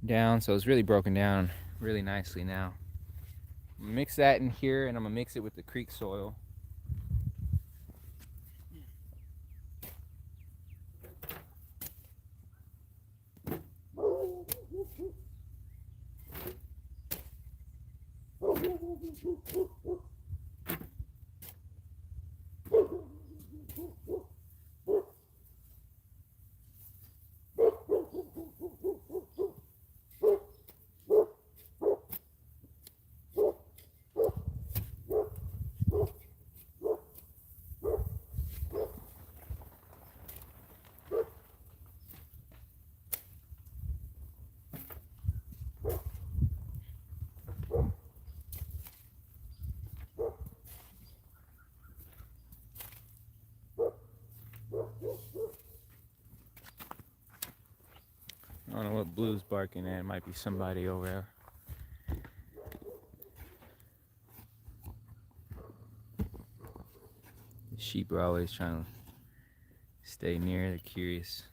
down, so it's really broken down really nicely now. I'm gonna mix that in here, and I'm gonna mix it with the creek soil. I don't know what Blue's barking at. It might be somebody over there. The sheep are always trying to stay near. They're curious.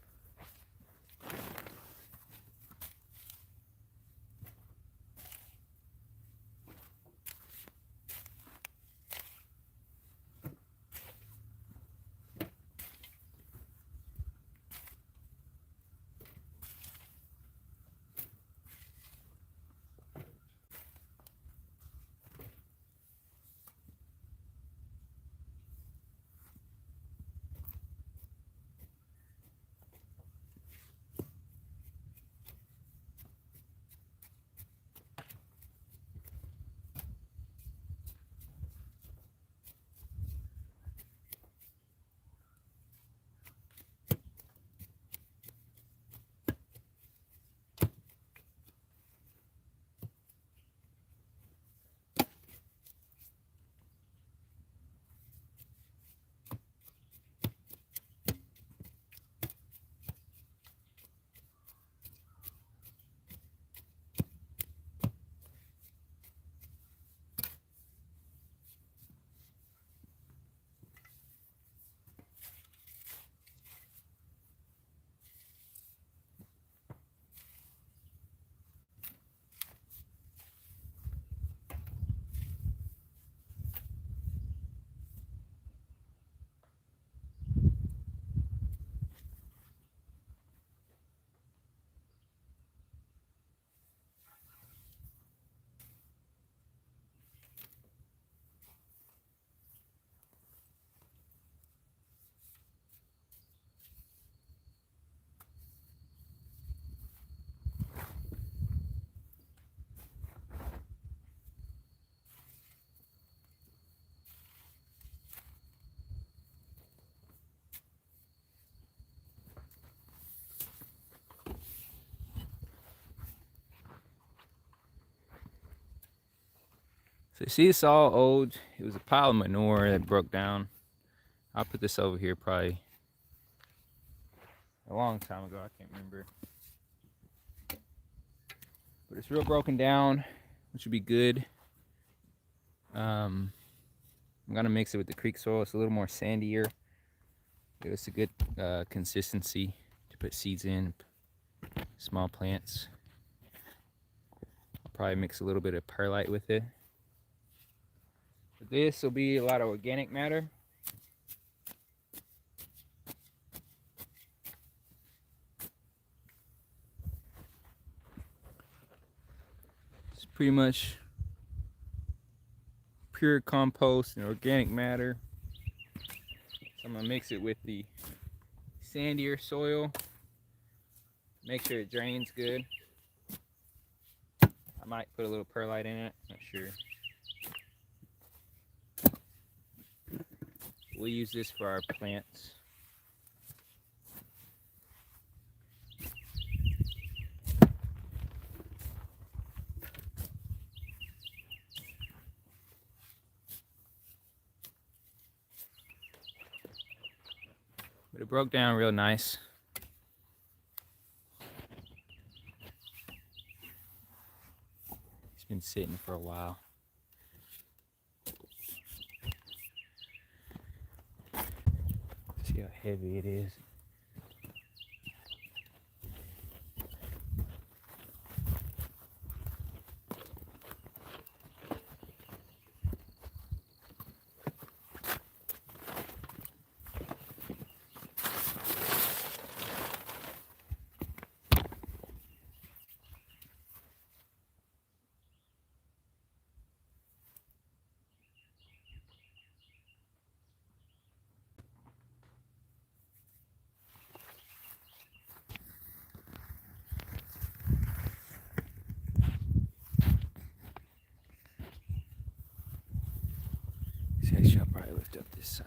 So you see, it's all old. It was a pile of manure that broke down. I'll put this over here probably a long time ago. I can't remember. But it's real broken down, which would be good. I'm gonna mix it with the creek soil. It's a little more sandier. Give us a good consistency to put seeds in, small plants. I'll probably mix a little bit of perlite with it. But this will be a lot of organic matter. It's pretty much pure compost and organic matter. So I'm gonna mix it with the sandier soil. Make sure it drains good. I might put a little perlite in it, not sure. We'll use this for our plants. But it broke down real nice. It's been sitting for a while. See how heavy it is. See, I should probably lift up this side.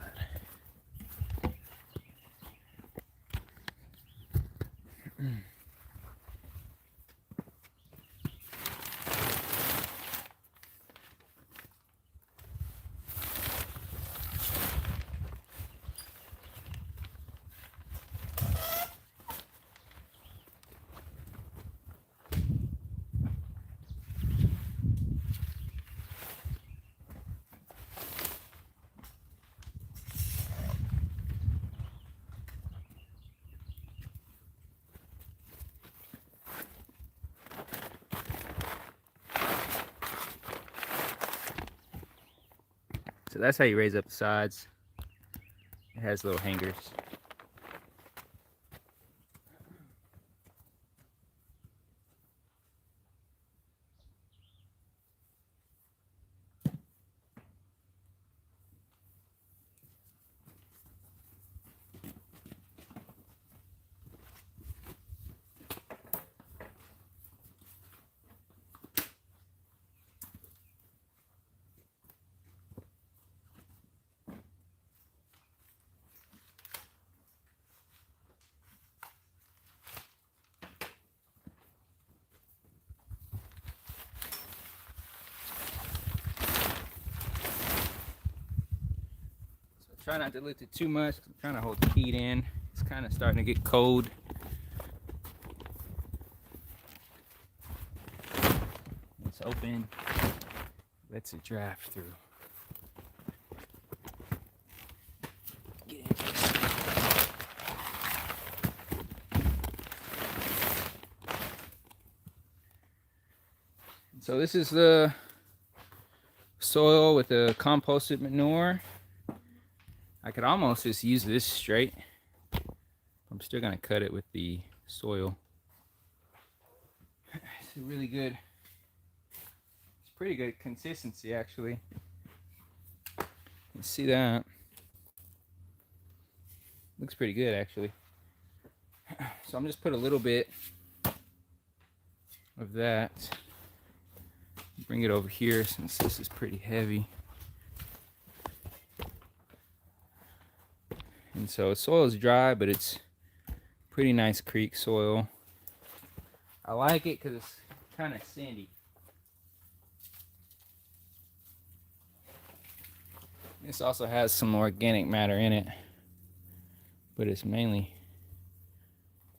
So that's how you raise up the sides. It has little hangers. Try not to lift it too much. I'm trying to hold the heat in. It's kind of starting to get cold. It's open. Lets it draft through. Get in. So this is the soil with the composted manure. I could almost just use this straight. I'm still gonna cut it with the soil. It's a really good, it's pretty good consistency actually. You can see that. Looks pretty good actually. So I'm just put a little bit of that. Bring it over here since this is pretty heavy. And so soil is dry, but it's pretty nice creek soil. I like it because it's kind of sandy. This also has some organic matter in it, but it's mainly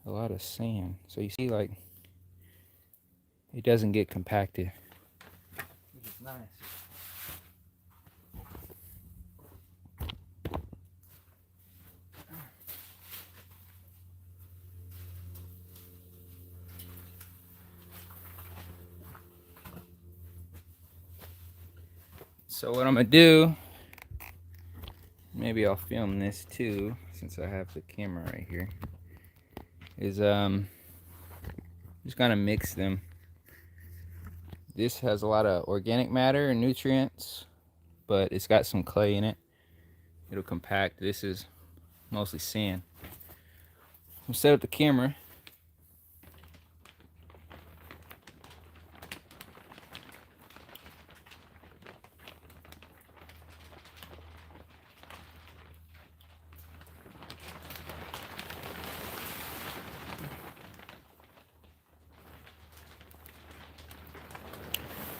a lot of sand. So you see, like, it doesn't get compacted, which is nice. So what I'm gonna do, maybe I'll film this too, since I have the camera right here, is just gonna mix them. This has a lot of organic matter and nutrients, but it's got some clay in it. It'll compact. This is mostly sand. I'll set up the camera.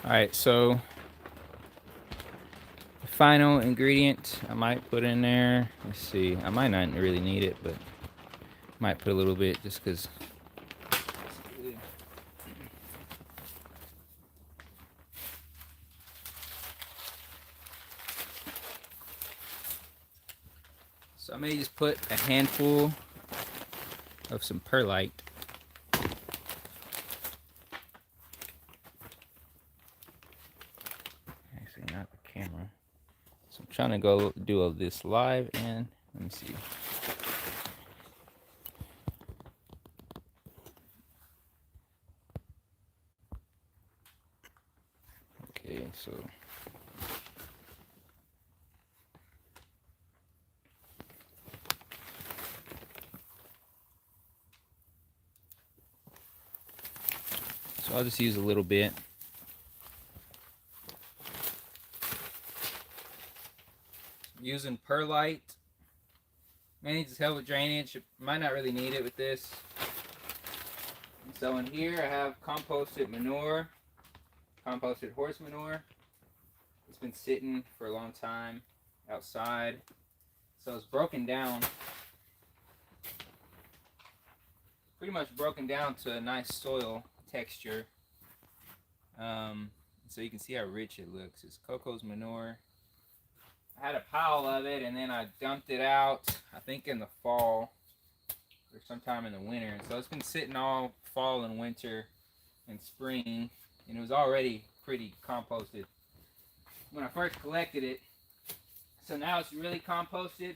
Alright, so the final ingredient I might put in there, let's see, I might not really need it, but might put a little bit just because. So I may just put a handful of some perlite. Actually, not the camera. So I'm trying to go do this live, and let me see. Okay, so I'll just use a little bit. I'm using perlite. Mainly just help with drainage. Might not really need it with this. So in here I have composted manure, composted horse manure. It's been sitting for a long time outside. So it's broken down. Pretty much broken down to a nice soil texture. So you can see how rich it looks. It's Coco's manure. I had a pile of it and then I dumped it out, I think in the fall or sometime in the winter. And so it's been sitting all fall and winter and spring, and it was already pretty composted when I first collected it. So now it's really composted,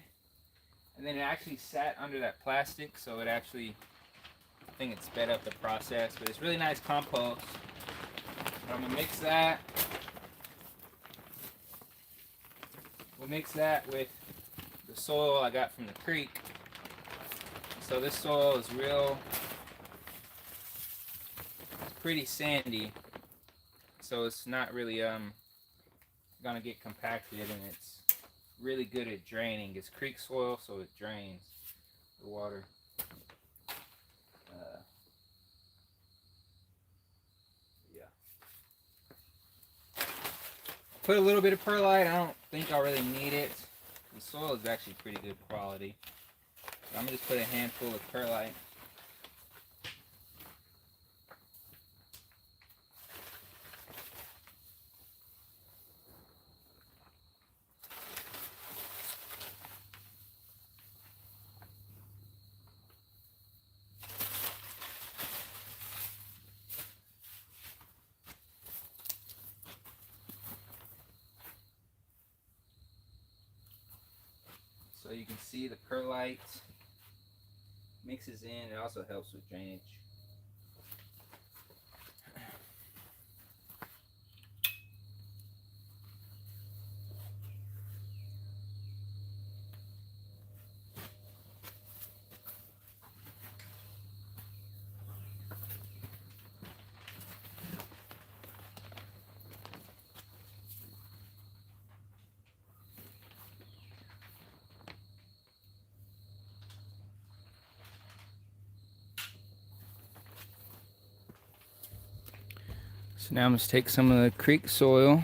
and then it actually sat under that plastic, so it actually, I think it sped up the process, but it's really nice compost. But I'm gonna mix that. We'll mix that with the soil I got from the creek. So this soil is pretty sandy, so it's not really gonna get compacted, and it's really good at draining. It's creek soil, so it drains the water. Yeah. Put a little bit of perlite. I don't think I'll really need it. The soil is actually pretty good quality. So I'm gonna just put a handful of perlite. So you can see the perlite mixes in. It also helps with drainage. So now I'm going to take some of the creek soil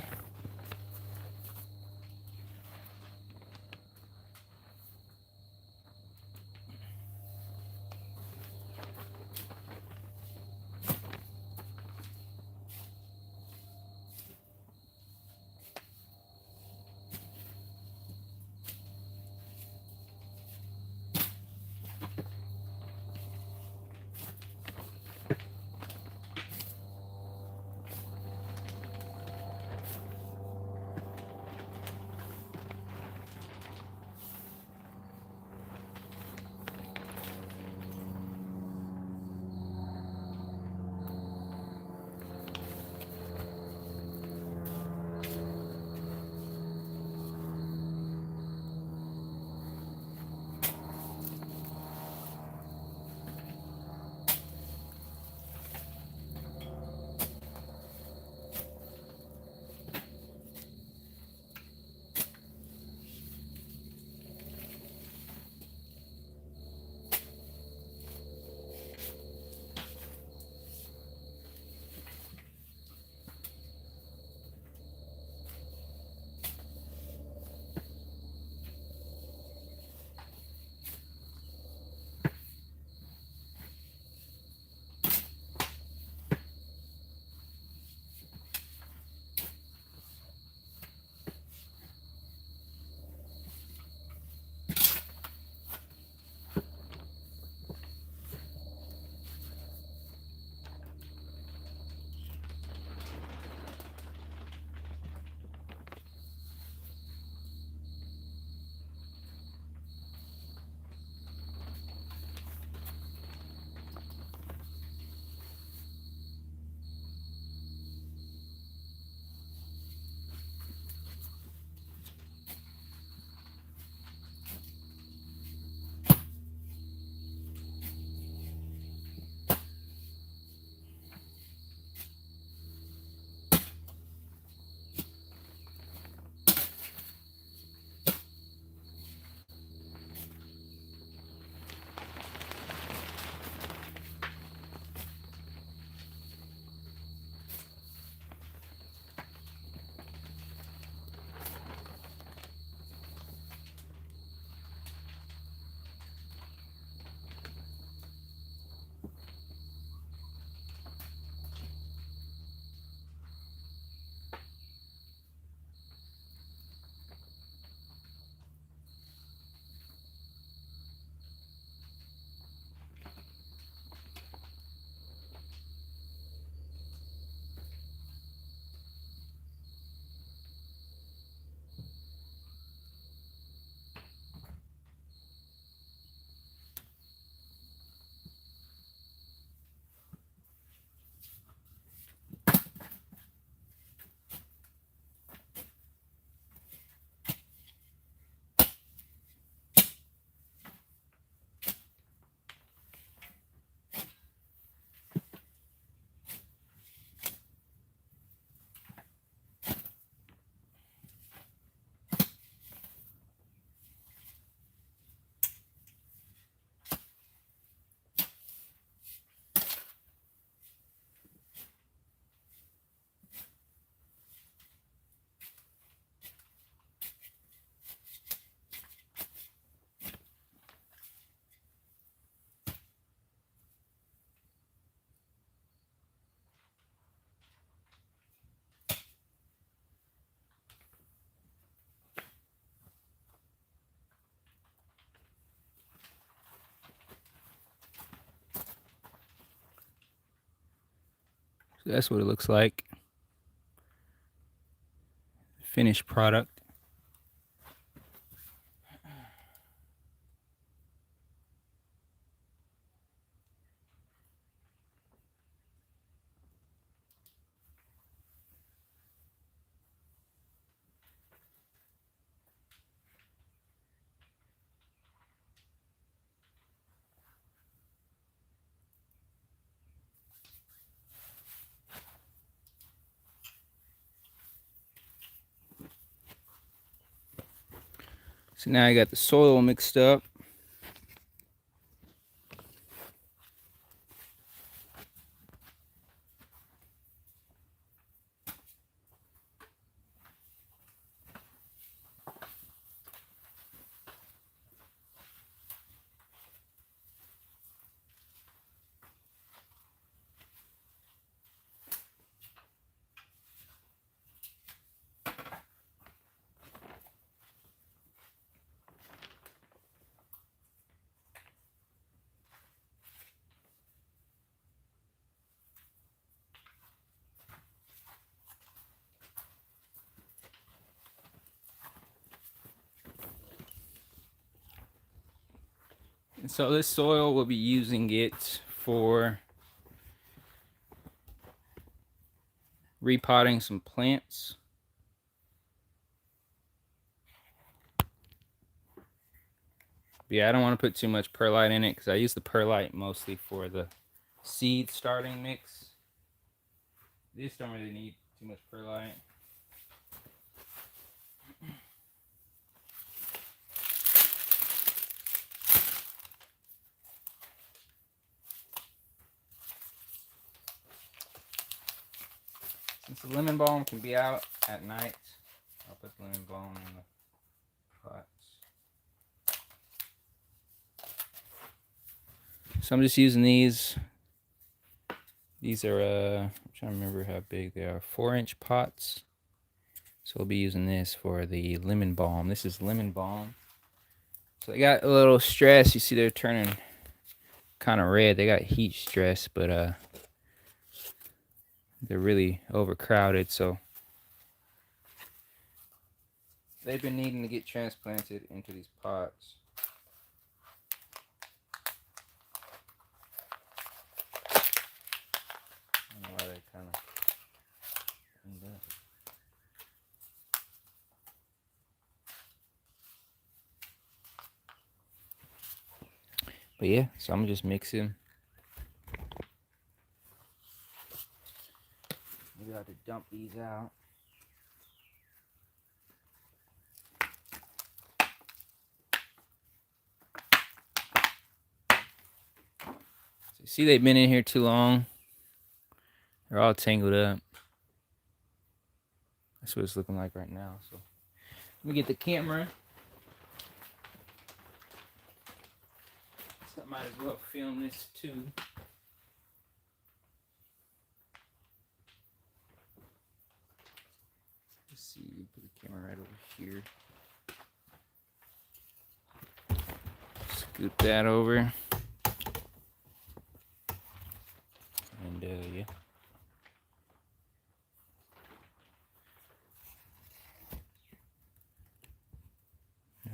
So that's what it looks like. Finished product. So now I got the soil mixed up. And so this soil, we'll be using it for repotting some plants. But yeah, I don't want to put too much perlite in it because I use the perlite mostly for the seed starting mix. These don't really need too much perlite. Since the lemon balm can be out at night, I'll put the lemon balm in the pots. So I'm just using these. These are, I'm trying to remember how big they are, 4-inch pots. So we'll be using this for the lemon balm. This is lemon balm. So they got a little stress. You see they're turning kind of red. They got heat stress, but they're really overcrowded. So they've been needing to get transplanted into these pots. I don't know why they kind of end up. But yeah, so I'm just mixing. Maybe I have to dump these out. So you see they've been in here too long. They're all tangled up. That's what it's looking like right now. So let me get the camera. So I might as well film this too. Let's see, put the camera right over here. Scoot that over. And yeah.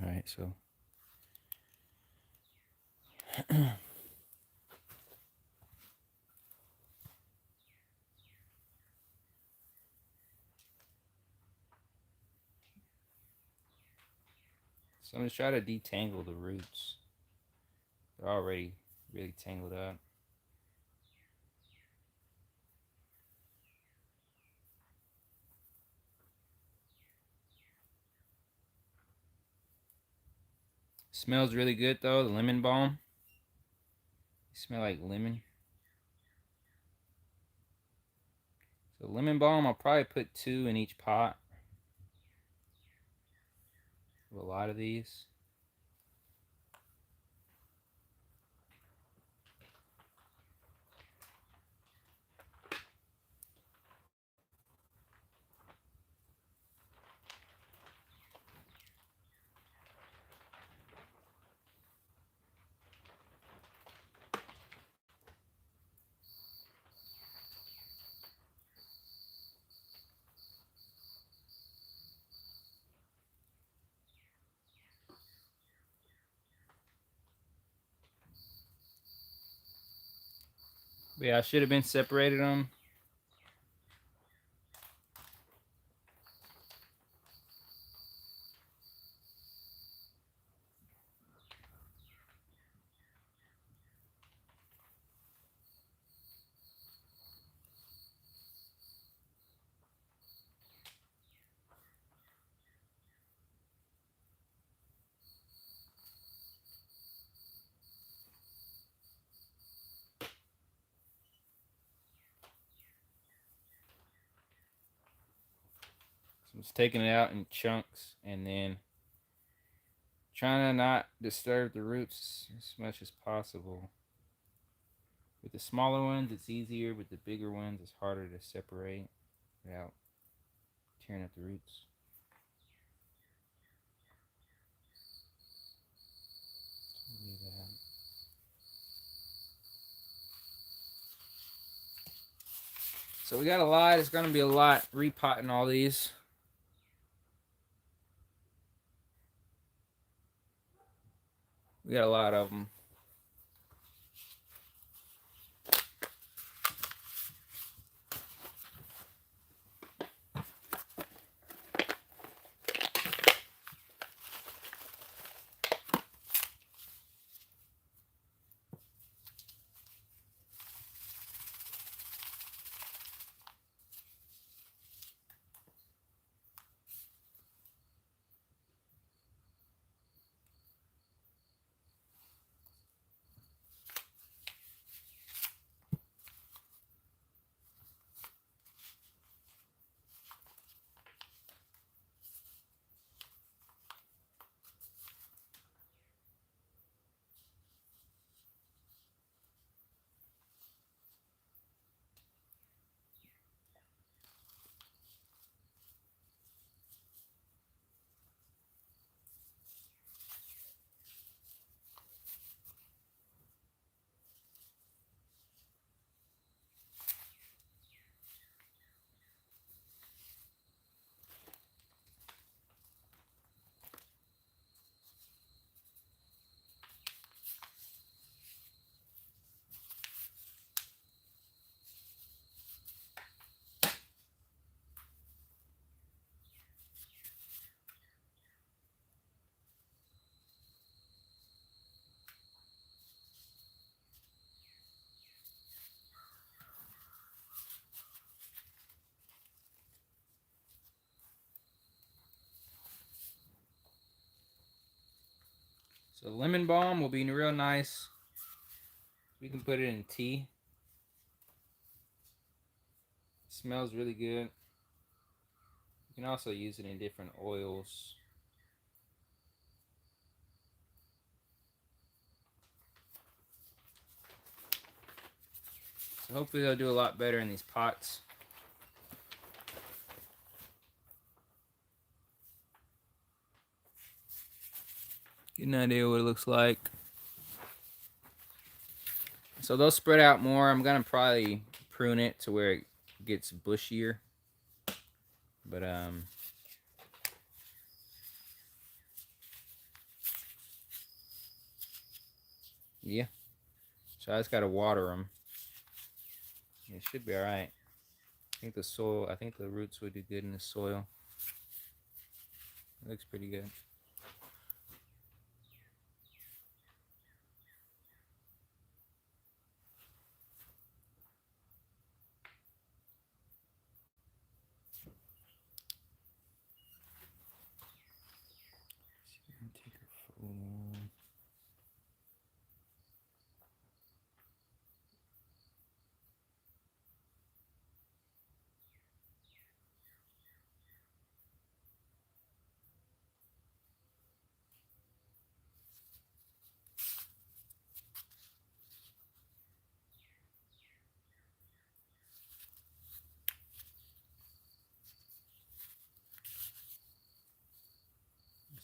All right, so. So I'm going to try to detangle the roots. They're already really tangled up. Smells really good though, the lemon balm. They smell like lemon. So lemon balm, I'll probably put 2 in each pot. A lot of these. But yeah, I should have been separated them. So I'm just taking it out in chunks and then trying to not disturb the roots as much as possible. With the smaller ones, it's easier. With the bigger ones, it's harder to separate without tearing up the roots. So we got a lot. It's going to be a lot repotting all these. We got a lot of them. So lemon balm will be real nice. We can put it in tea. It smells really good. You can also use it in different oils. So hopefully they'll do a lot better in these pots. Get an idea what it looks like. So they'll spread out more. I'm gonna probably prune it to where it gets bushier. But yeah. So I just gotta water them. It should be all right. I think the soil. I think the roots would do good in the soil. It looks pretty good. Take a photo.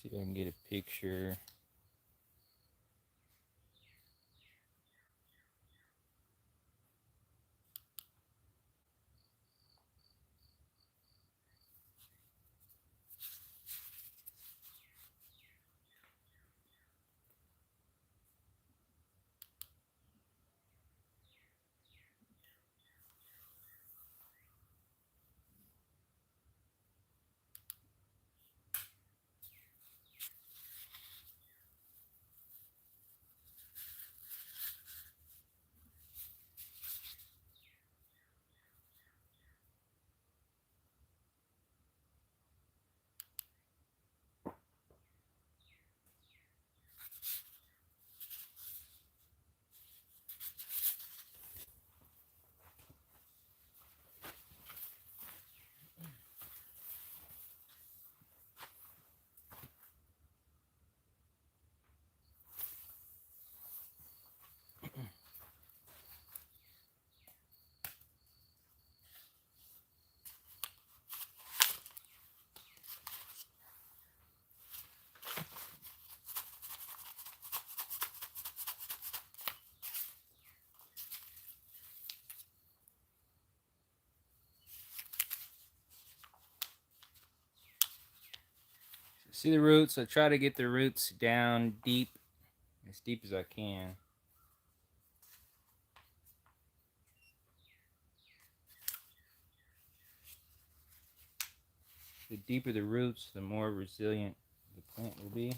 See if I can get a picture. See the roots? I try to get the roots down deep, as deep as I can. The deeper the roots, the more resilient the plant will be.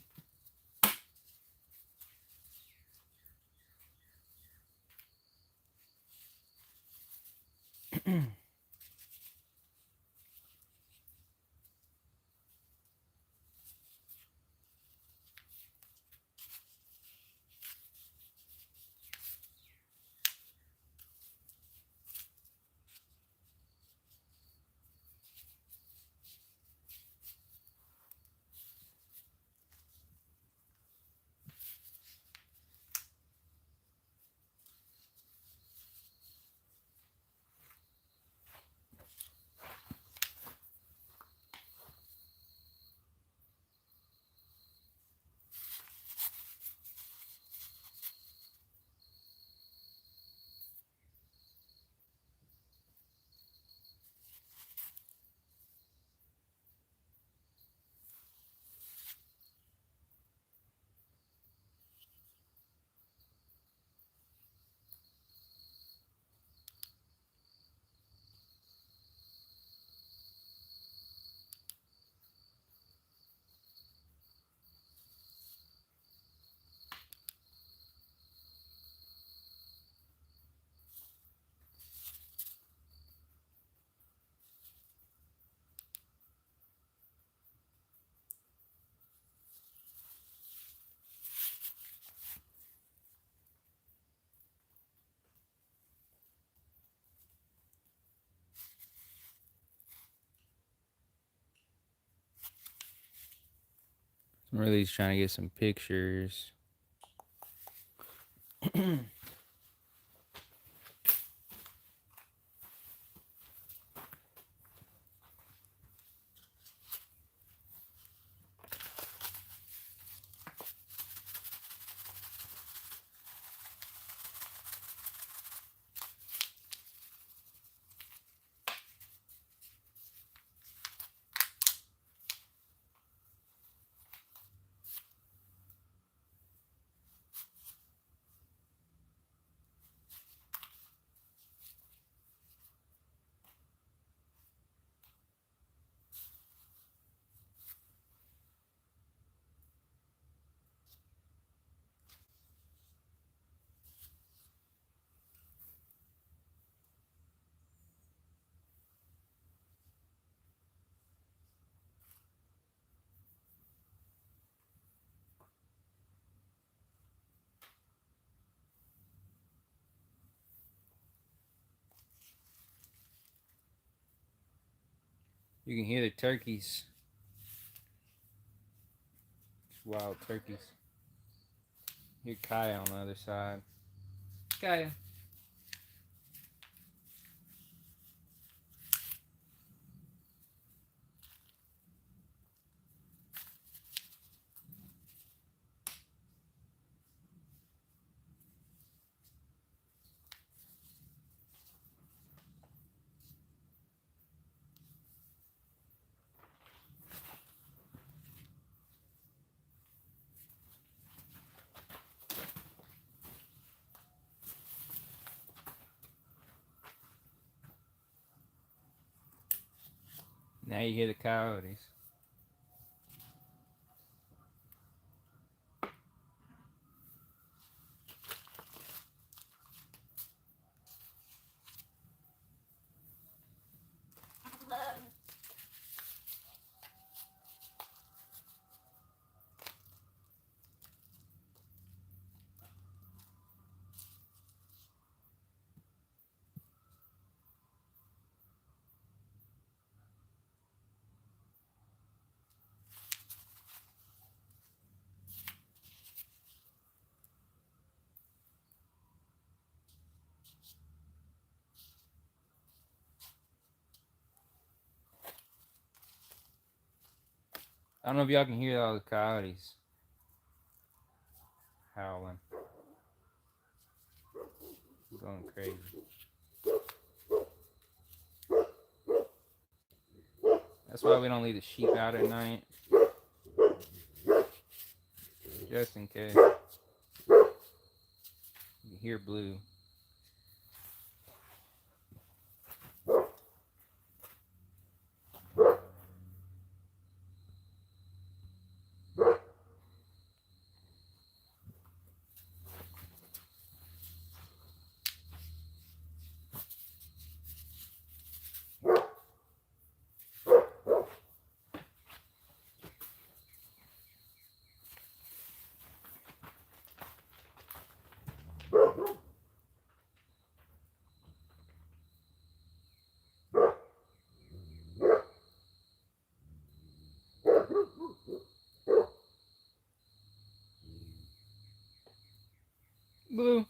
I'm really just trying to get some pictures. You can hear the turkeys. It's wild turkeys. Hear Kaya on the other side. Kaya. Now you hear the coyotes. I don't know if y'all can hear all the coyotes howling. I'm going crazy. That's why we don't leave the sheep out at night. just in case. You can hear blue. Blue.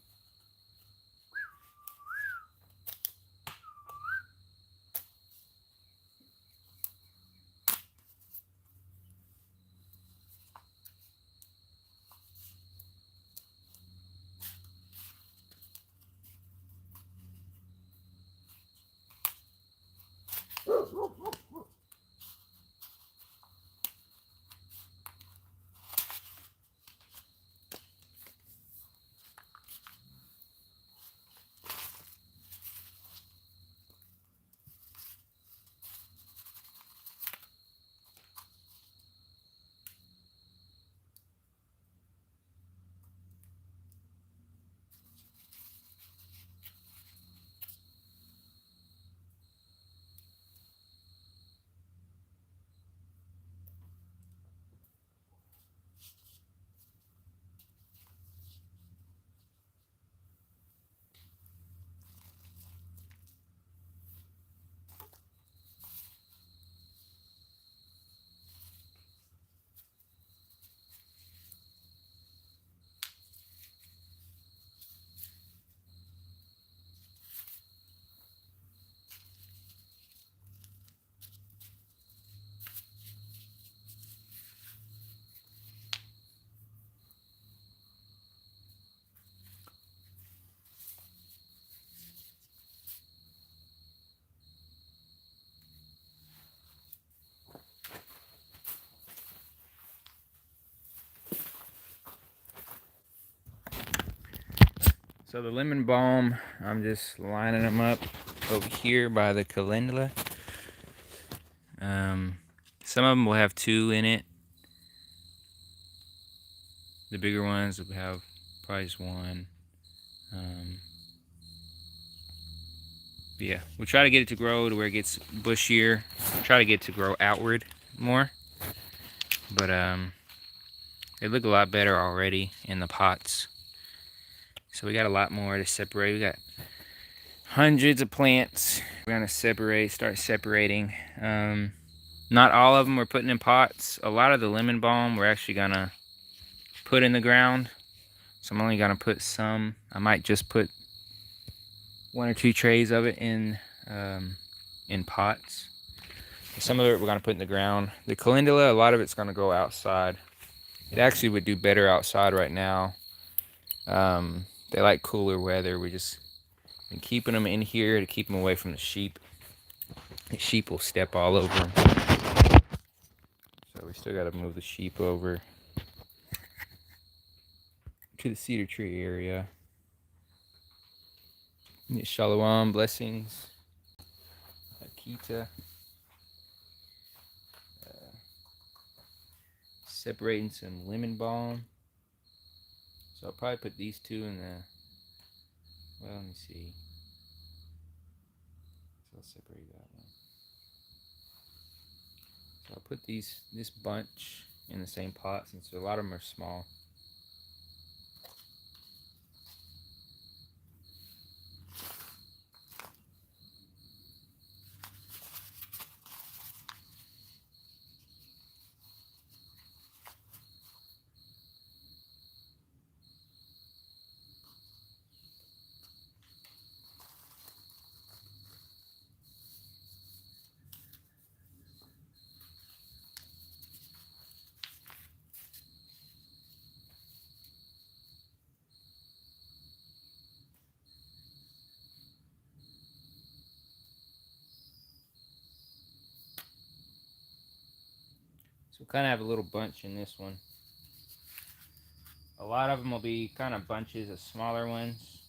So the lemon balm, I'm just lining them up over here by the calendula. Some of them will have 2 in it. The bigger ones will have probably just 1. But yeah, we'll try to get it to grow to where it gets bushier. Try to get it to grow outward more. But they look a lot better already in the pots. So we got a lot more to separate. We got hundreds of plants. We're gonna start separating. Not all of them we're putting in pots. A lot of the lemon balm we're actually gonna put in the ground. So I'm only gonna put some. I might just put 1 or 2 trays of it in pots. Some of it we're gonna put in the ground. The calendula, a lot of it's gonna go outside. It actually would do better outside right now. They like cooler weather. We just been keeping them in here to keep them away from the sheep. The sheep will step all over them. So we still got to move the sheep over to the cedar tree area. Shalom, blessings. Akita. Separating some lemon balm. So I'll probably put these 2 in the, well, let me see. So I'll separate that one. So I'll put this bunch in the same pot since a lot of them are small. So we kind of have a little bunch in this one. A lot of them will be kind of bunches of smaller ones.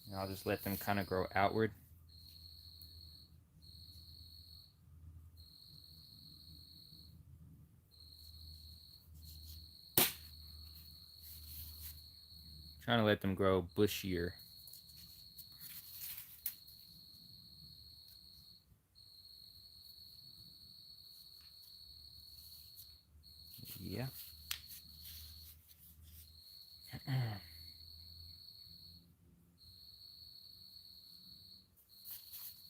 And I'll just let them kind of grow outward. Trying to let them grow bushier. Yeah.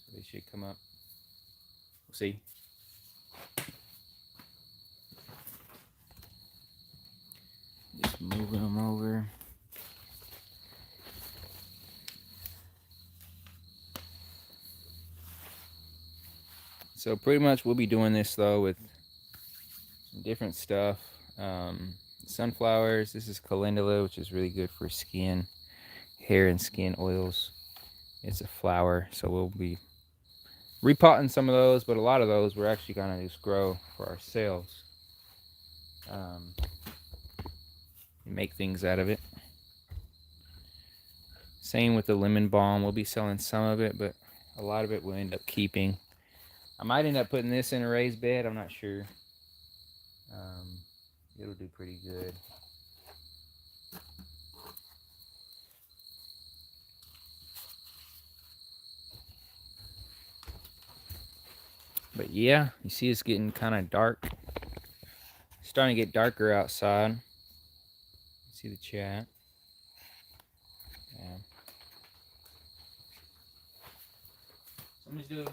So they should come up. We'll see. Just moving them over. So pretty much we'll be doing this though with some different stuff. Sunflowers. This is calendula, which is really good for skin, hair, and skin oils. It's a flower, so we'll be repotting some of those, but a lot of those we're actually gonna just grow for ourselves. Make things out of it. Same with the lemon balm. We'll be selling some of it, but a lot of it we'll end up keeping. I might end up putting this in a raised bed. I'm not sure. It'll do pretty good. But yeah, you see it's getting kind of dark. It's starting to get darker outside. See the chat. Yeah. Somebody's doing.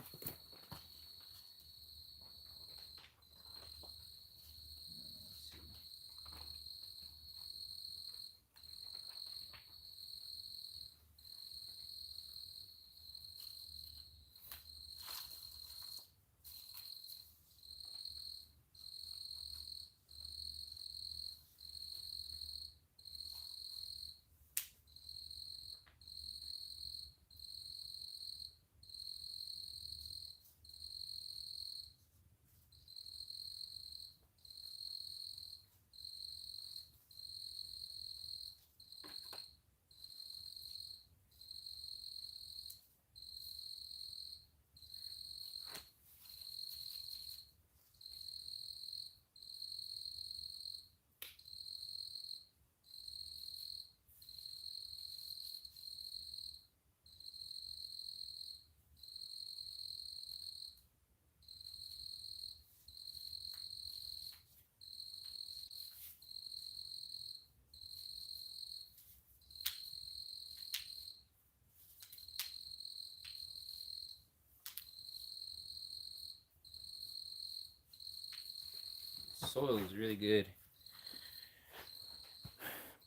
Soil is really good.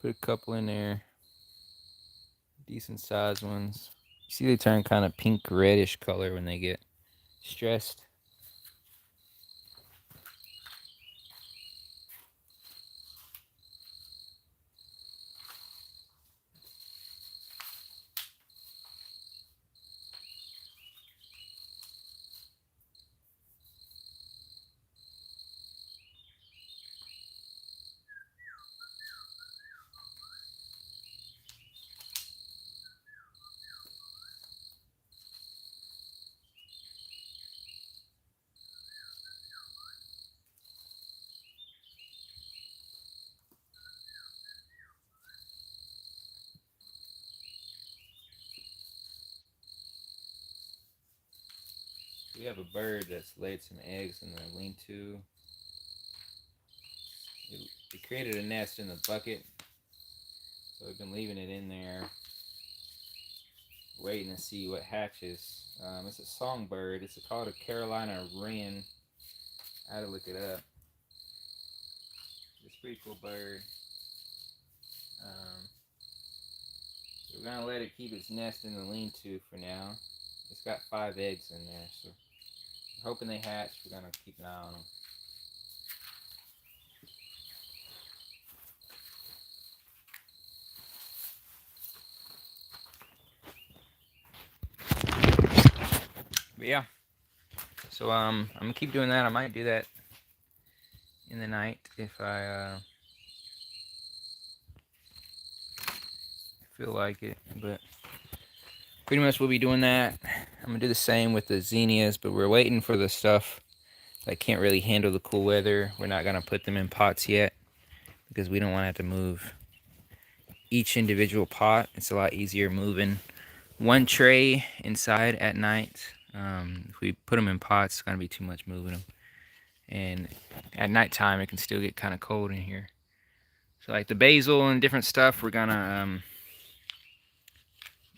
Put a couple in there. Decent sized ones. You see they turn kind of pink reddish color when they get stressed. We have a bird that's laid some eggs in the lean-to. It created a nest in the bucket, so we've been leaving it in there, waiting to see what hatches. It's a songbird. It's called a Carolina wren. I had to look it up. It's a pretty cool bird. So we're gonna let it keep its nest in the lean-to for now. It's got 5 eggs in there, so we're hoping they hatch. We're gonna keep an eye on them. But yeah, so I'm gonna keep doing that. I might do that in the night if I feel like it, but pretty much we'll be doing that. I'm gonna do the same with the zinnias, but we're waiting for the stuff that can't really handle the cool weather. We're not gonna put them in pots yet because we don't want to have to move each individual pot. It's a lot easier moving one tray inside at night. If we put them in pots, it's gonna be too much moving them, and at nighttime it can still get kind of cold in here. So like the basil and different stuff, we're gonna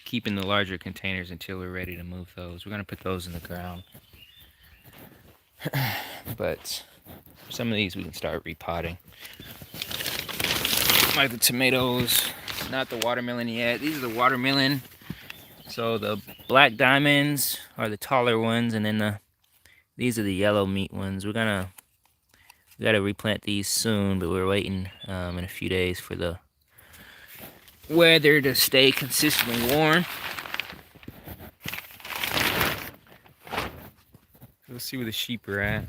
keep in the larger containers until we're ready to move those. We're gonna put those in the ground. But some of these we can start repotting. Like the tomatoes, not the watermelon yet. These are the watermelon. So the black diamonds are the taller ones, and then these are the yellow meat ones. We gotta replant these soon, but we're waiting in a few days for the weather to stay consistently warm. So let's see where the sheep are at.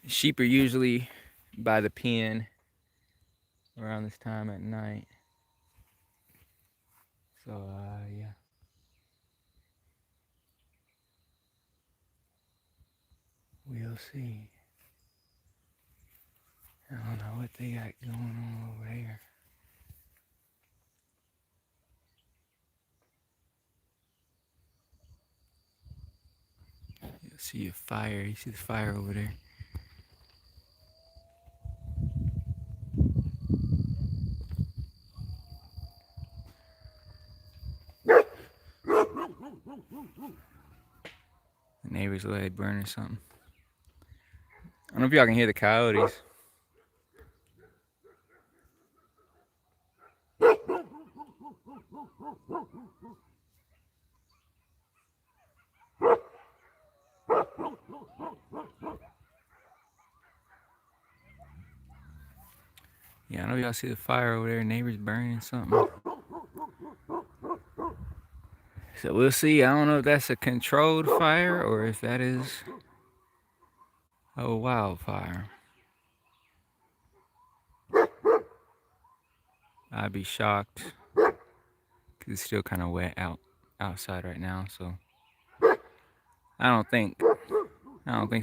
Sheep are usually by the pen around this time at night. So yeah. We'll see. I don't know what they got going on over there. You'll see a fire. You see the fire over there. The neighbors let it burn or something. I don't know if y'all can hear the coyotes. Yeah, I know y'all see the fire over there. Neighbors burning something. So we'll see. I don't know if that's a controlled fire or if that is a wildfire. I'd be shocked because it's still kind of wet outside right now. So I don't think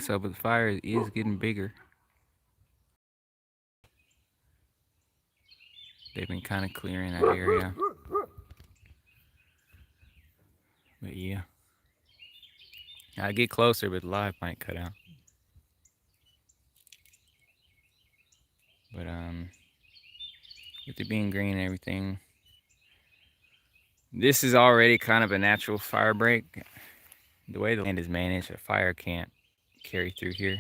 so. But the fire is getting bigger. They've been kind of clearing that area. But yeah, I get closer, but the live might cut out. But with it being green and everything, this is already kind of a natural fire break. The way the land is managed, a fire can't carry through here.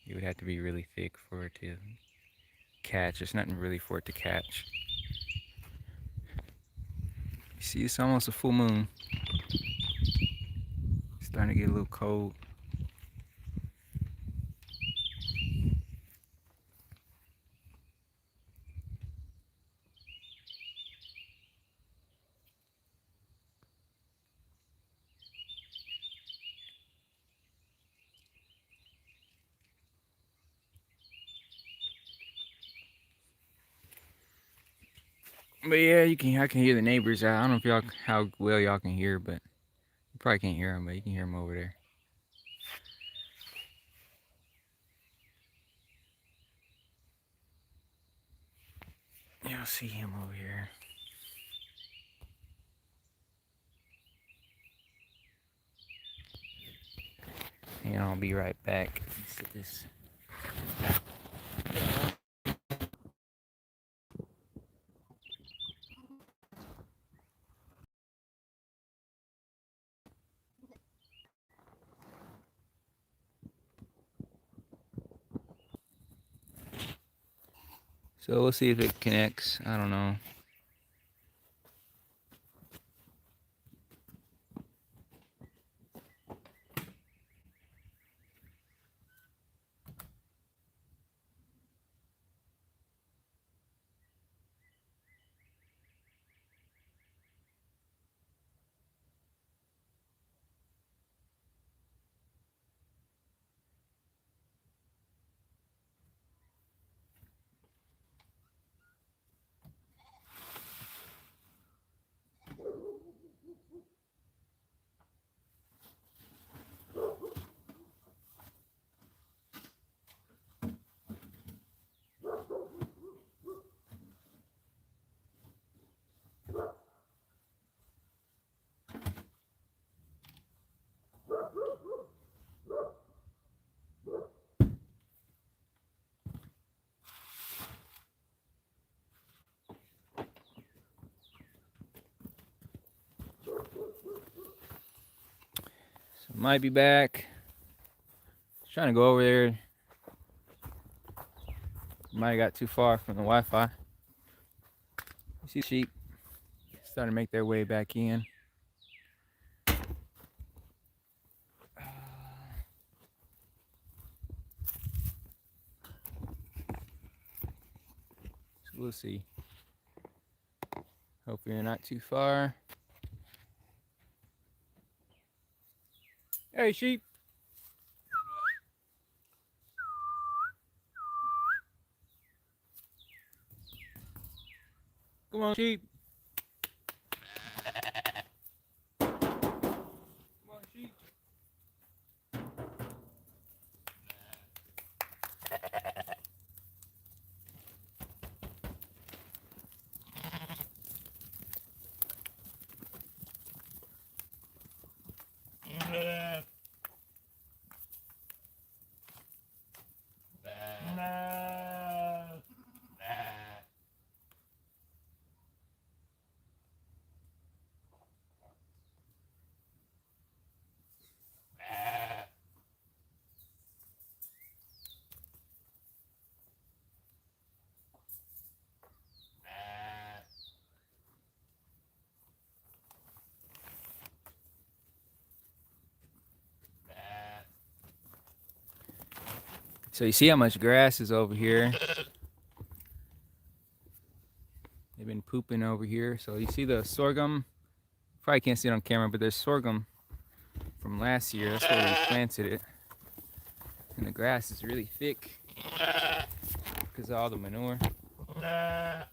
It would have to be really thick for it to catch. There's nothing really for it to catch. You see, it's almost a full moon. It's starting to get a little cold. But yeah, I can hear the neighbors. I don't know if how well y'all can hear, but you probably can't hear them, but you can hear them over there. Y'all see him over here. Hang on, I'll be right back. Let's get this. So we'll see if it connects. I don't know. So might be back. Trying to go over there. Might have got too far from the Wi-Fi. You see the sheep starting to make their way back in. So we'll see. Hope you're not too far. Hey, sheep. Come on, sheep. Come on, sheep. So you see how much grass is over here. They've been pooping over here. So you see the sorghum. Probably can't see it on camera, but there's sorghum from last year. That's where we planted it. And the grass is really thick because of all the manure. Hey,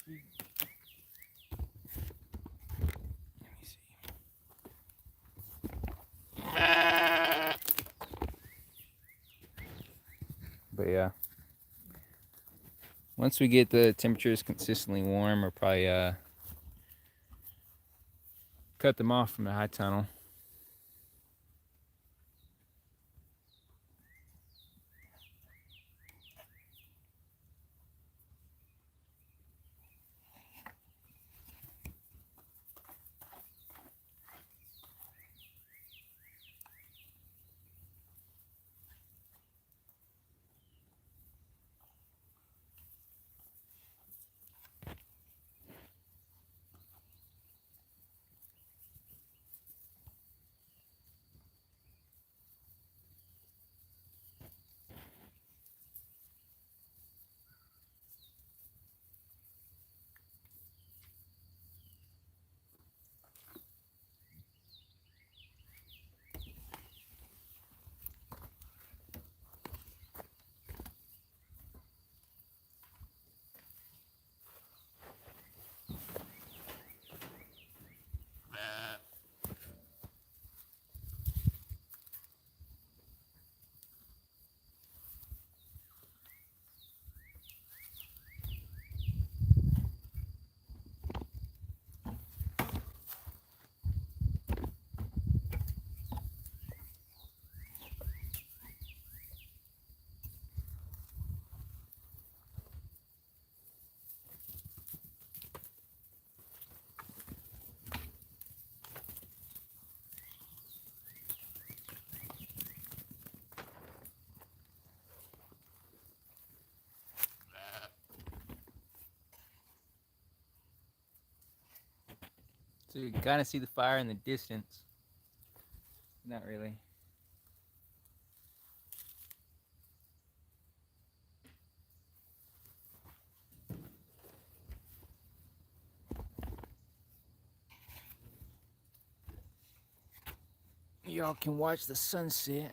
sheep. Let me see. But yeah, once we get the temperatures consistently warm, we'll probably cut them off from the high tunnel. So you can kind of see the fire in the distance. Not really. Y'all can watch the sunset.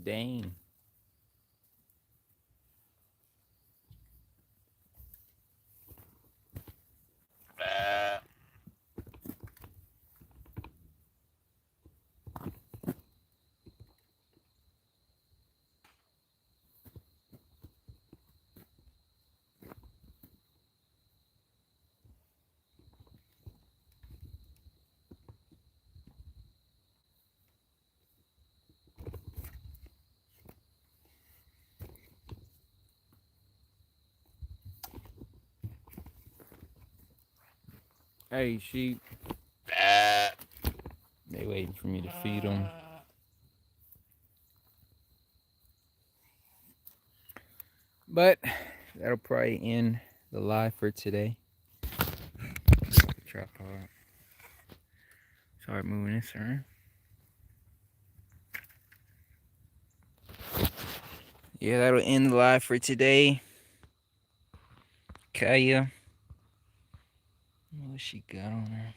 Dang. Hey, sheep. They waiting for me to feed them. But that'll probably end the live for today. Tripod. Start moving this around. Yeah, that'll end the live for today. Kaya. What she got on her?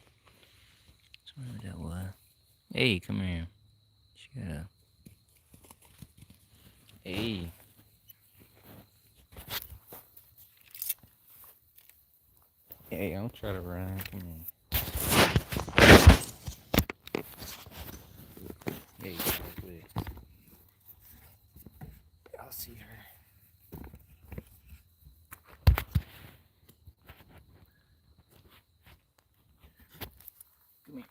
What that was? Hey, come here. She got a. Hey. Hey, don't try to run. Come here. Hey, quick. I'll see her. Come here.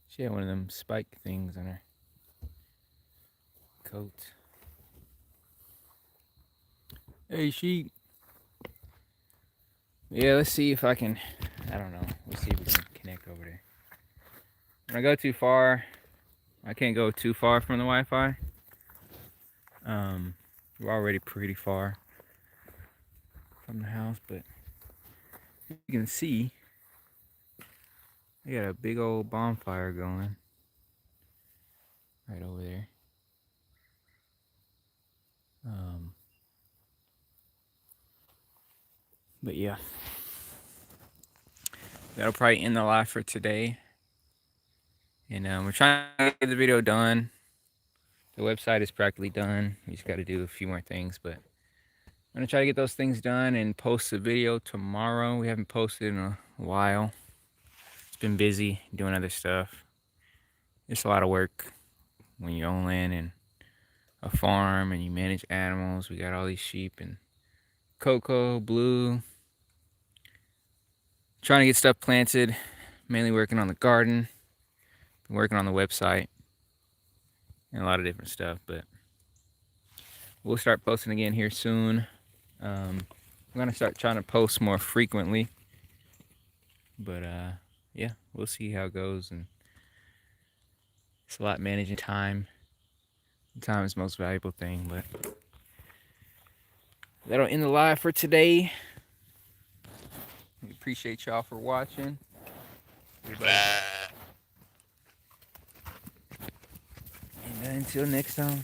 She had one of them spike things on her coat. Hey, sheep. Yeah, let's see if I can. I don't know. Let's see if we can connect over there. When I go too far, I can't go too far from the Wi-Fi. We're already pretty far from the house, but you can see they got a big old bonfire going right over there. But yeah, that'll probably end the live for today. And we're trying to get the video done. The website is practically done. We just got to do a few more things, but I'm gonna try to get those things done and post the video tomorrow. We haven't posted in a while. It's been busy doing other stuff. It's a lot of work when you own land and a farm and you manage animals. We got all these sheep and cocoa, blue. Trying to get stuff planted, mainly working on the garden, been working on the website, and a lot of different stuff, but we'll start posting again here soon. I'm gonna start trying to post more frequently, but yeah, we'll see how it goes. And it's a lot managing time. Time is the most valuable thing, but that'll end the live for today. We appreciate y'all for watching. And until next time.